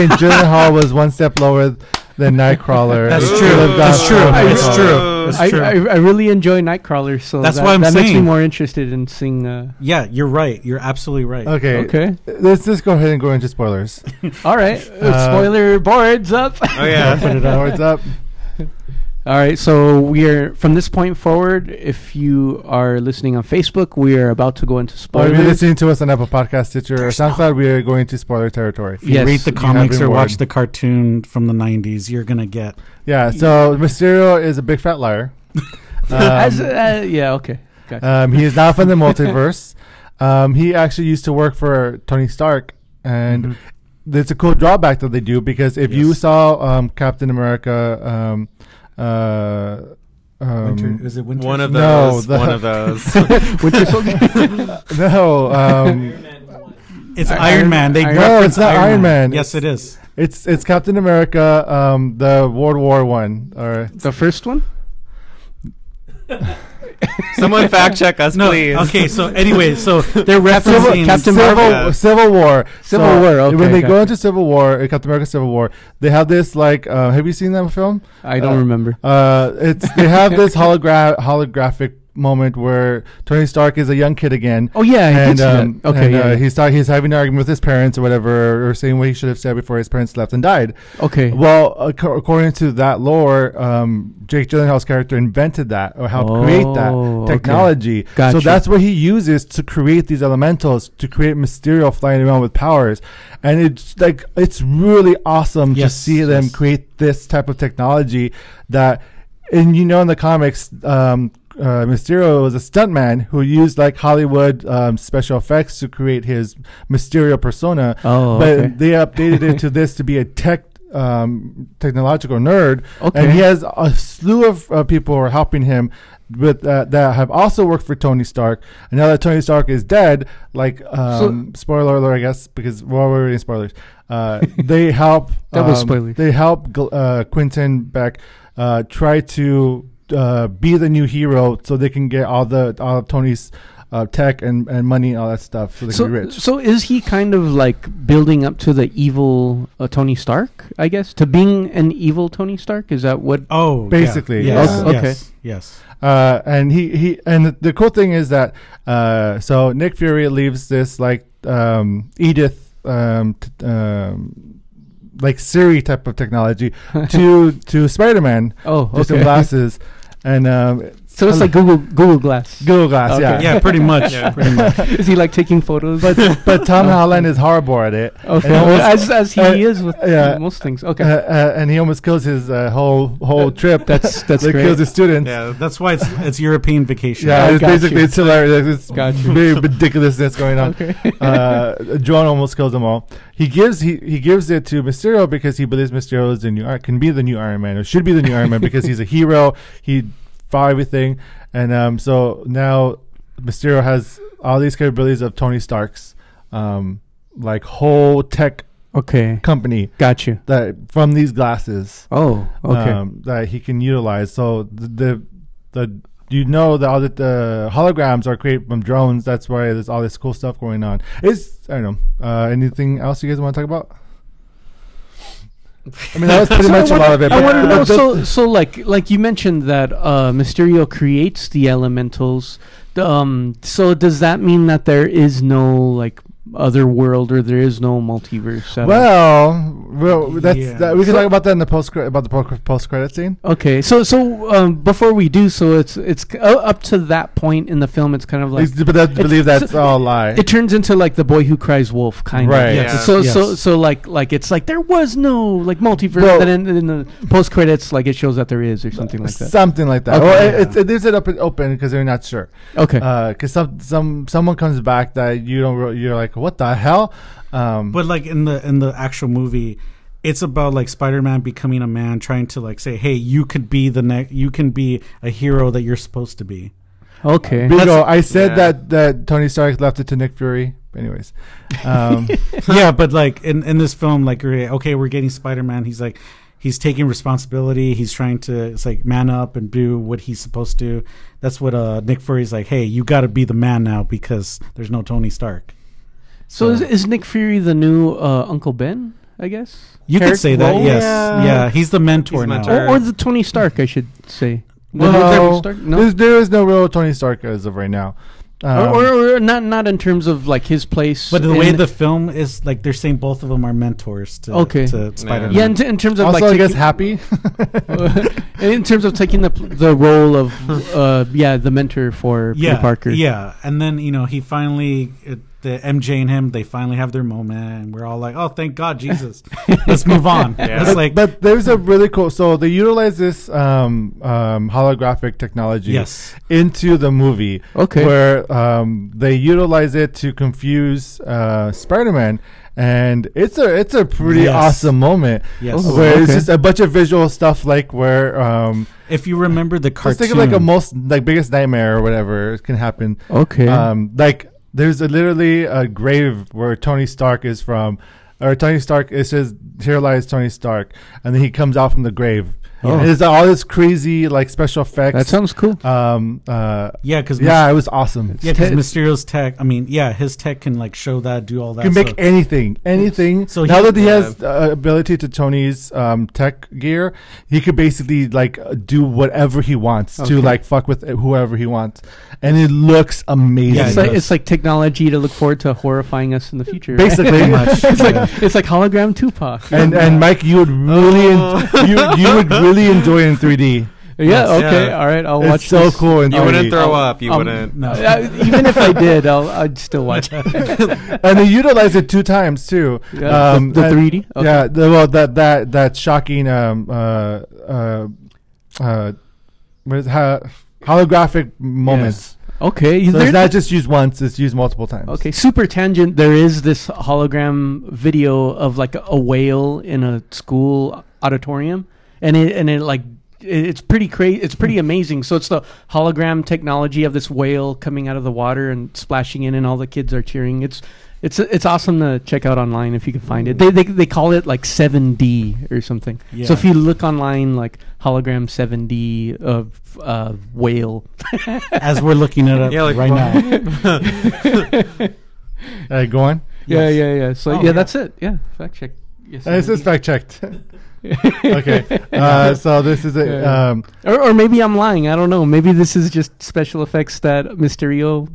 A: Gyllenhaal was one step lower than Nightcrawler.
D: That's true. That's true. It's true.
E: I really enjoy Nightcrawler, so
D: that's why that
E: makes me more interested in seeing.
D: Yeah, you're right. You're absolutely right.
A: Okay. Let's just go ahead and go into spoilers.
E: All right. Spoiler boards up.
B: Oh yeah,
A: put it on. Boards up.
E: All right, so we are from this point forward. If you are listening on Facebook, we are about to go into spoilers.
A: If you're listening to us on Apple Podcast, Stitcher, or SoundCloud, we are going to spoiler territory.
D: If you read the comics or watch the cartoon from the 90s, you're gonna get.
A: Yeah. So Mysterio is a big fat liar.
E: Okay. Gotcha.
A: He is not from the multiverse. He actually used to work for Tony Stark, and it's a cool drawback that they do because if you saw Captain America.
D: Is it Winter?
B: One of those. One of those.
E: Winter Soldier.
A: No.
D: It's Iron Man.
A: No, it's not Iron Man.
D: Yes, it is.
A: It's Captain America, the World War I, or
E: the first one.
B: Someone fact check us, please.
D: Okay, so anyway, they're referencing
A: Civil War.
E: Civil War. Okay,
A: when they go into Civil War, Captain America Civil War, they have this like. Have you seen that film?
E: I don't remember.
A: They have this holographic moment where Tony Stark is a young kid again.
E: Oh yeah,
A: he's having an argument with his parents or whatever, or saying what he should have said before his parents left and died.
E: Okay.
A: Well, according to that lore, Jake Gyllenhaal's character invented that or helped create that technology.
E: Okay. Gotcha.
A: So that's what he uses to create these elementals, to create Mysterio flying around with powers. And it's really awesome to see them create this type of technology that, and in the comics, Mysterio was a stuntman who used like Hollywood special effects to create his Mysterio persona. But they updated it to this to be a technological nerd. And he has a slew of people who are helping him with that have also worked for Tony Stark. And now that Tony Stark is dead, like spoiler alert, I guess, because we're reading spoilers. They help.
E: That was spoilers.
A: They help Quentin Beck try to be the new hero, so they can get all of Tony's tech and money and all that stuff, so they can be rich.
E: So is he kind of like building up to the evil Tony Stark? I guess to being an evil Tony Stark. Is that what?
A: Oh, basically,
D: yes.
E: Okay,
D: yes.
A: And he and the cool thing is that so Nick Fury leaves this like Edith like Siri type of technology to Spider-Man. With some glasses, and
E: so it's like Google Glass.
A: Google Glass,
D: yeah, pretty much. Pretty much.
E: Is he like taking photos?
A: But Tom Holland is horrible at it.
E: Okay, as he is with most things. Okay,
A: and he almost kills his whole trip.
E: That's
A: great. Kills his students.
D: Yeah, that's why it's European vacation.
A: Yeah, it's hilarious. It's very ridiculousness going on.
E: Okay.
A: John almost kills them all. He gives it to Mysterio because he believes Mysterio is can be the new Iron Man, or should be the new Iron Man, because he's a hero. He fought everything, and so now Mysterio has all these capabilities of Tony Stark's like whole tech company.
E: Got you.
A: That from these glasses.
E: Oh, okay.
A: That he can utilize. So the all the holograms are created from drones. That's why there's all this cool stuff going on. I don't know. Anything else you guys want to talk about? I mean, that was pretty much a lot of it.
E: I want to know. So like you mentioned that Mysterio creates the elementals. So does that mean that there is no like other world, or there is no multiverse.
A: Well, that's
D: Yeah.
A: we can talk about that in the post credit scene.
E: Okay, so before we do so, it's up to that point in the film. It's kind of like,
A: But I believe that's all a lie.
E: it turns into like the boy who cries wolf kind
A: Right.
E: of.
B: Yeah.
E: So like it's like there was no like multiverse.
A: Well-
E: Then in the post credits, like it shows that there is, or something like that.
A: Something like that.
E: Okay.
A: Or it leaves it open because they're not sure.
E: Okay.
A: Because someone comes back that you're like, what the hell?
D: But like in the actual movie, it's about like Spider-Man becoming a man, trying to like say, hey, you could be you can be a hero that you're supposed to be.
E: Okay.
A: Bingo. I said
B: yeah.
A: that Tony Stark left it to Nick Fury. Anyways,
D: Yeah, but like in this film, like okay, we're getting Spider-Man. He's like, he's taking responsibility. He's trying to, it's like, man up and do what he's supposed to. That's what Nick Fury's like, hey, you got to be the man now because there's no Tony Stark.
E: So is Nick Fury the new Uncle Ben? I guess
D: You could say that,
E: role?
D: yes. Yeah, he's the mentor
B: He's
D: now.
B: mentor.
E: or the Tony Stark, I should say. The new
A: well,
E: Tony Stark? No.
A: there is no real Tony Stark as of right now.
E: Or not in terms of like his place,
D: But the way the film is, like, they're saying both of them are mentors to Spider-Man.
E: yeah, in terms of
A: also,
E: like
A: I guess Happy.
E: in terms of taking the role of the mentor for Peter Parker.
D: Yeah, and then, he finally, the MJ and him, they finally have their moment, and we're all like, oh, thank God, Jesus. Let's move on.
B: Yeah.
D: It's like,
A: But there's a really cool. So they utilize this holographic technology
D: yes.
A: into the movie.
E: Okay.
A: Where they utilize it to confuse Spider-Man, and it's a pretty
D: Yes.
A: awesome moment.
D: Yes.
E: Oh,
A: Where it's
E: okay.
A: just a bunch of visual stuff, like where
D: If you remember the
A: just
D: cartoon.
A: think of like a most like biggest nightmare or whatever can happen.
E: Okay.
A: Like there's literally a grave where Tony Stark is from, or Tony Stark. It says, "Here lies Tony Stark," and then he comes out from the grave.
E: Oh.
A: And it's all this crazy like special effects.
E: That sounds cool.
D: yeah, because
A: Yeah, it was awesome.
D: Yeah, because Mysterio's tech. I mean, yeah, his tech can like show that, do all that.
A: He can make
D: so-
A: anything.
D: So
A: now
D: he-
A: that he has ability to Tony's tech gear, he could basically like do whatever he wants to
E: Okay.
A: like fuck with whoever he wants, and it looks amazing.
D: Yeah,
E: it's like technology to look forward to horrifying us in the future.
A: Basically.
D: Pretty much.
E: It's like hologram Tupac.
A: and Mike, you would really you would really enjoy it in 3D.
E: Yeah. Okay.
B: Yeah.
E: All right. I'll
A: It's
E: watch.
A: so
E: this.
A: cool in 3D.
B: You wouldn't throw up. You wouldn't.
D: No.
E: Even if I did, I'd still watch it.
A: And they utilized it 2 times too.
E: Yeah, the
A: and-
E: 3D. Okay.
A: Yeah, that shocking what is holographic moments.
E: Okay.
A: So
E: there-
A: it's not just used once; it's used multiple times.
E: Okay, super tangent. There is this hologram video of like a whale in a school auditorium, and it like it's pretty crazy. It's pretty amazing. So it's the hologram technology of this whale coming out of the water and splashing in, and all the kids are cheering. It's awesome to check out online if you can find it. They call it like 7D or something.
D: Yeah.
E: So if you look online, like hologram 7D of whale.
D: As we're looking it up
B: Yeah, like
D: right now.
A: Go on.
E: Yeah. So
D: Oh,
E: yeah,
D: yeah.
E: that's it. Yeah, fact check. Yes,
A: This is
E: indeed.
A: fact checked. Okay. So this is a.
E: Yeah. Or maybe I'm lying. I don't know. Maybe this is just special effects that Mysterio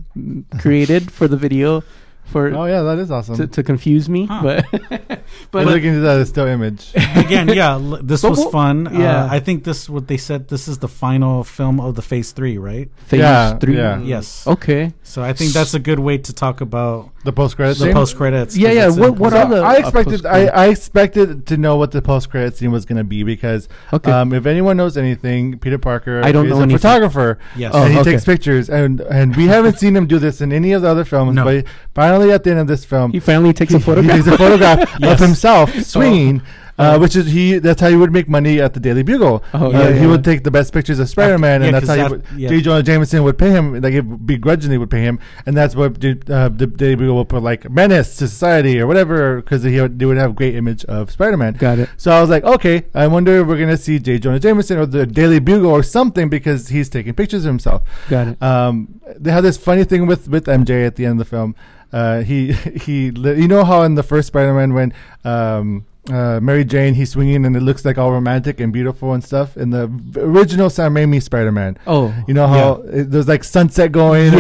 E: created for the video
A: Oh yeah, that is awesome.
E: to confuse me.
D: Huh.
E: But
A: But looking into that, it's still image.
D: Again, yeah, this
E: But
D: was
E: we'll-
D: fun.
E: yeah.
D: I think what they said, this is the final film of the Phase 3, right?
E: Phase
A: Yeah,
E: 3.
A: yeah.
D: Yes.
E: Okay.
D: So I think that's a good way to talk about
A: The post credits.
D: the post credits.
E: Yeah. What are the?
A: I expected.
E: post-credit?
A: I expected to know what the post credit scene was going to be because
E: Okay.
A: if anyone knows anything, Peter Parker
E: I don't
A: is
E: know
A: a
E: anything.
A: photographer.
D: Yes.
E: Oh,
A: And he
E: okay.
A: takes pictures, and we haven't seen him do this in any of the other films.
D: No.
A: But finally, at the end of this film,
E: He finally takes a
A: he
E: photograph.
A: takes a photograph
D: Yes.
A: of himself swinging. Which is that's how he would make money at the Daily Bugle.
E: Oh, yeah,
A: He
E: yeah.
A: would take the best pictures of Spider-Man,
D: Yeah,
A: and that's
D: 'cause
A: how
D: that- yeah.
A: J. Jonah Jameson would pay him. Like, begrudgingly would pay him, and that's what the Daily Bugle would put like menace to society or whatever, because they would have a great image of Spider-Man.
E: Got it.
A: So I was like, okay, I wonder if we're gonna see J. Jonah Jameson or the Daily Bugle or something because he's taking pictures of himself.
E: Got it.
A: They had this funny thing with MJ at the end of the film. You know how in the first Spider-Man when Mary Jane, he's swinging and it looks like all romantic and beautiful and stuff. In the original Sam Raimi Spider-Man, you know how there's like sunset going.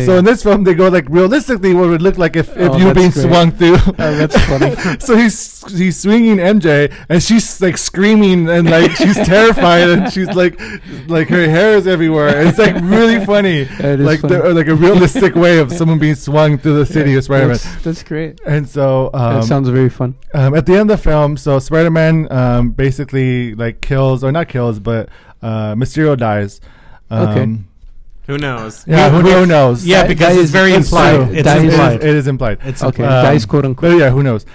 A: So in this film, they go like realistically what it would look like if you were being swung through.
E: That's funny.
A: So he's swinging MJ and she's like screaming and like she's terrified and she's like her hair is everywhere. And it's like really funny, like funny. Like a realistic way of someone being swung through the city of Spider-Man.
E: That's great.
A: And so
E: that sounds very fun.
A: At the end of the film, so Spider-Man basically like kills, or not kills, but Mysterio dies.
B: Who knows?
A: Yeah, who knows?
D: Yeah, because it's very implied.
A: It is implied.
D: It's
E: okay. Dies, quote unquote.
A: But yeah, who knows?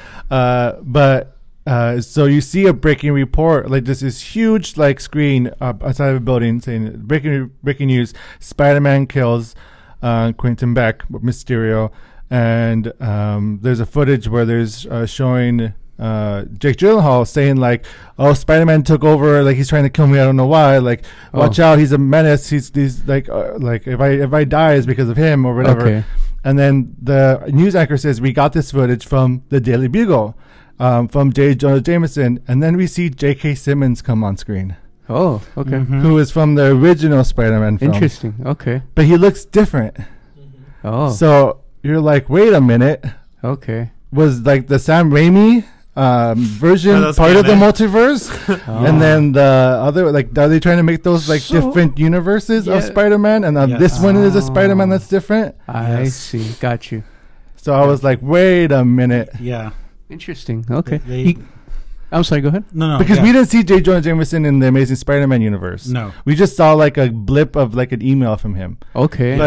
A: So you see a breaking report, like this is huge, like screen outside of a building saying breaking news: Spider-Man kills Quentin Beck with Mysterio, and there's a footage where there's showing Jake Gyllenhaal saying like, "Oh, Spider-Man took over. Like he's trying to kill me. I don't know why. Like, watch out. He's a menace. He's like if I die it's because of him or whatever."
E: Okay.
A: And then the news anchor says, "We got this footage from the Daily Bugle, from J. Jonah Jameson." And then we see J.K. Simmons come on screen.
E: Oh, okay.
A: Who is from the original Spider-Man film.
E: Interesting. Okay.
A: But he looks different.
E: Oh.
A: So you're like, wait a minute.
E: Okay.
A: Was like the Sam Raimi version part of the multiverse? And then the other, like, are they trying to make those like different universes of Spider-Man? And this one is a Spider-Man that's different?
E: I see. Got you.
A: So I was like, wait a minute.
D: Yeah.
E: Interesting. Okay. I'm sorry, go ahead.
D: No.
A: Because we didn't see J. Jonah Jameson in the Amazing Spider-Man universe.
D: No.
A: We just saw like a blip of like an email from him.
E: Okay.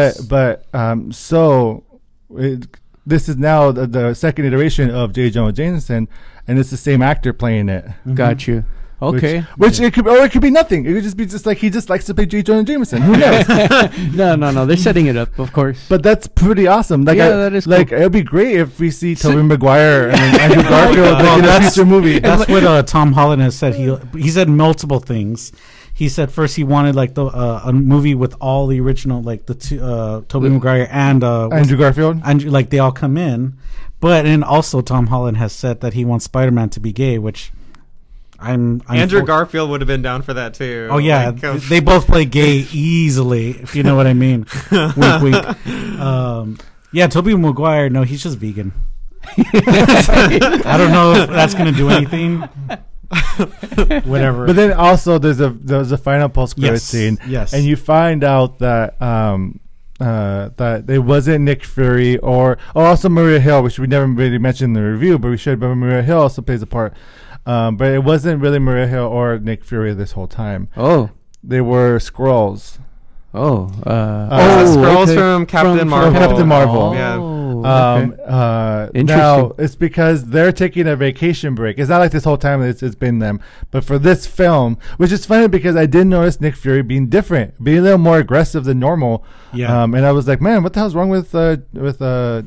A: This is now the second iteration of J. Jonah Jameson, and it's the same actor playing it.
E: Got you. Okay.
A: Which it could be nothing. It could just be just like he just likes to play J. Jonah Jameson. Who knows?
E: No. They're setting it up, of course.
A: But that's pretty awesome. Like,
E: that is
A: like
E: cool.
A: It'd be great if we see Tobey Maguire and Andrew Garfield in a future movie.
D: That's what Tom Holland has said. He said multiple things. He said first he wanted like a movie with all the original, like the two, Tobey Maguire and
A: Andrew Garfield,
D: and like they all come in. But and also Tom Holland has said that he wants Spider-Man to be gay, which I'm
B: Andrew Garfield would have been down for that too.
D: Oh yeah, they both play gay easily, if you know what I mean. Wink, wink. Yeah, Tobey Maguire. No, he's just vegan. I don't know if that's gonna do anything. Whatever.
A: But then also there's a final post-credit scene.
D: Yes.
A: And you find out that that it wasn't Nick Fury or also Maria Hill, which we never really mentioned in the review, but we should. But Maria Hill also plays a part. But it wasn't really Maria Hill or Nick Fury this whole time.
E: Oh.
A: They were Skrulls.
E: Oh.
B: Skrulls from Captain Marvel.
A: From Captain Marvel.
B: Yeah.
E: Interesting.
A: Now it's because they're taking a vacation break. It's not like this whole time it's been them, but for this film, which is funny because I did notice Nick Fury being different, being a little more aggressive than normal.
D: Yeah.
A: And I was like, man, what the hell's wrong with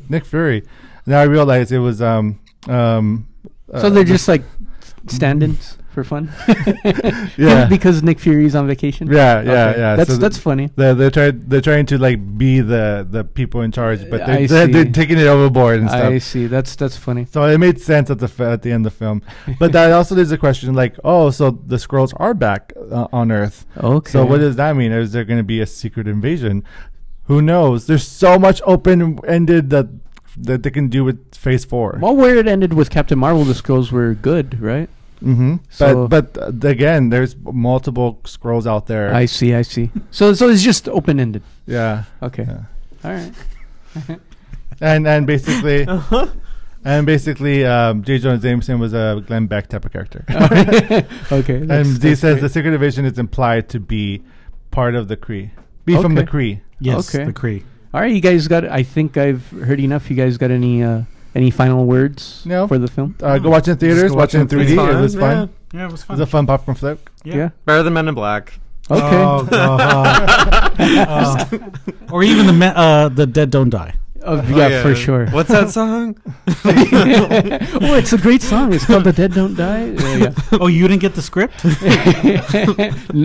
A: Nick Fury? Now I realized it was
E: so they're just like stand-ins for fun.
A: Yeah.
E: Because Nick Fury's on vacation.
A: Yeah.
E: That's funny.
A: They're trying to like be the people in charge, but they're taking it overboard and stuff.
E: I see. That's funny.
A: So it made sense at the end of the film. But that also there's a question like, oh, so the Skrulls are back on Earth.
E: Okay.
A: So what does that mean? Is there going to be a secret invasion? Who knows? There's so much open-ended that they can do with Phase 4.
E: Well, where it ended with Captain Marvel, the Skrulls were good, right?
A: Mm-hmm.
E: So
A: but again, there's multiple Skrulls out there.
E: I see. So it's just open-ended.
A: Yeah.
E: Okay.
A: Yeah.
E: All right.
A: and basically, J. Jonah Jameson was a Glenn Beck type of character.
E: Okay.
A: And he says the Secret Invasion is implied to be part of the Kree. From the Kree.
D: Yes.
E: Okay.
D: The Kree.
E: All right, you guys got. I think I've heard enough. You guys got any final words for the film?
A: Go watch it in theaters. Watch it in 3D. It was fun.
D: Yeah, it was fun.
A: It was a fun popcorn flick.
E: Yeah.
B: Better than Men in Black.
E: Okay.
D: Or even the Dead Don't Die.
E: Yeah, for sure.
B: What's that song?
E: Oh, it's a great song. It's called "The Dead Don't Die." Yeah.
D: Oh, you didn't get the script?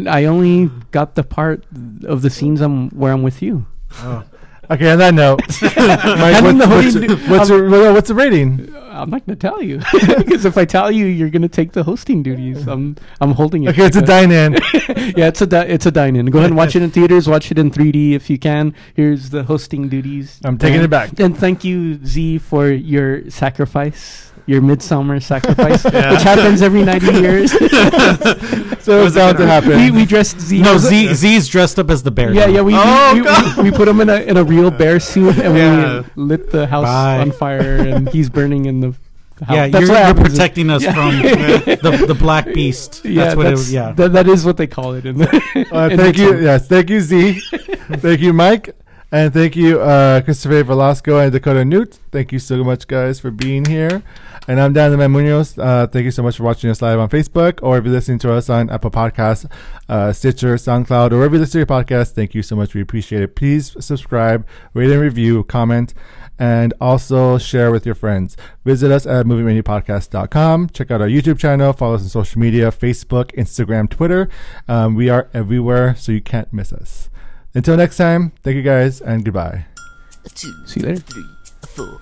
E: I only got the part of the scenes where I'm with you.
D: Oh.
A: Okay, on that note, Mike, what's the rating?
E: I'm not going to tell you because if I tell you, you're going to take the hosting duties. I'm holding it.
A: Okay, it's a dine-in.
E: Yeah, it's a dine-in. Go ahead and watch it in theaters. Watch it in 3D if you can. Here's the hosting duties.
A: I'm taking it back.
E: And thank you, Z, for your sacrifice. Your Midsommar sacrifice, which happens every 90 years.
A: So it's bound to happen.
E: We dressed Z.
D: No, Z's dressed up as the bear.
E: Yeah,
D: now.
E: yeah. We put him in a real bear suit, and we lit the house on fire, and he's burning in the house.
D: Yeah,
E: That's
D: you're protecting us from the black beast.
E: Yeah,
D: that's
E: that is what they call it. In the
A: thank you. Yes, thank you, Z. Thank you, Mike. And thank you, Christopher Velasco and Dakota Noot. Thank you so much, guys, for being here. And I'm Dan the Man Muñoz. Thank you so much for watching us live on Facebook, or if you're listening to us on Apple Podcasts, Stitcher, SoundCloud, or wherever you listen to your podcast. Thank you so much. We appreciate it. Please subscribe, rate and review, comment, and also share with your friends. Visit us at moviemenupodcast.com. Check out our YouTube channel. Follow us on social media, Facebook, Instagram, Twitter. We are everywhere, so you can't miss us. Until next time, thank you guys, and goodbye.
F: 2,
E: See you later.
F: 3, 4.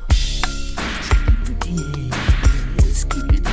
F: Skip it.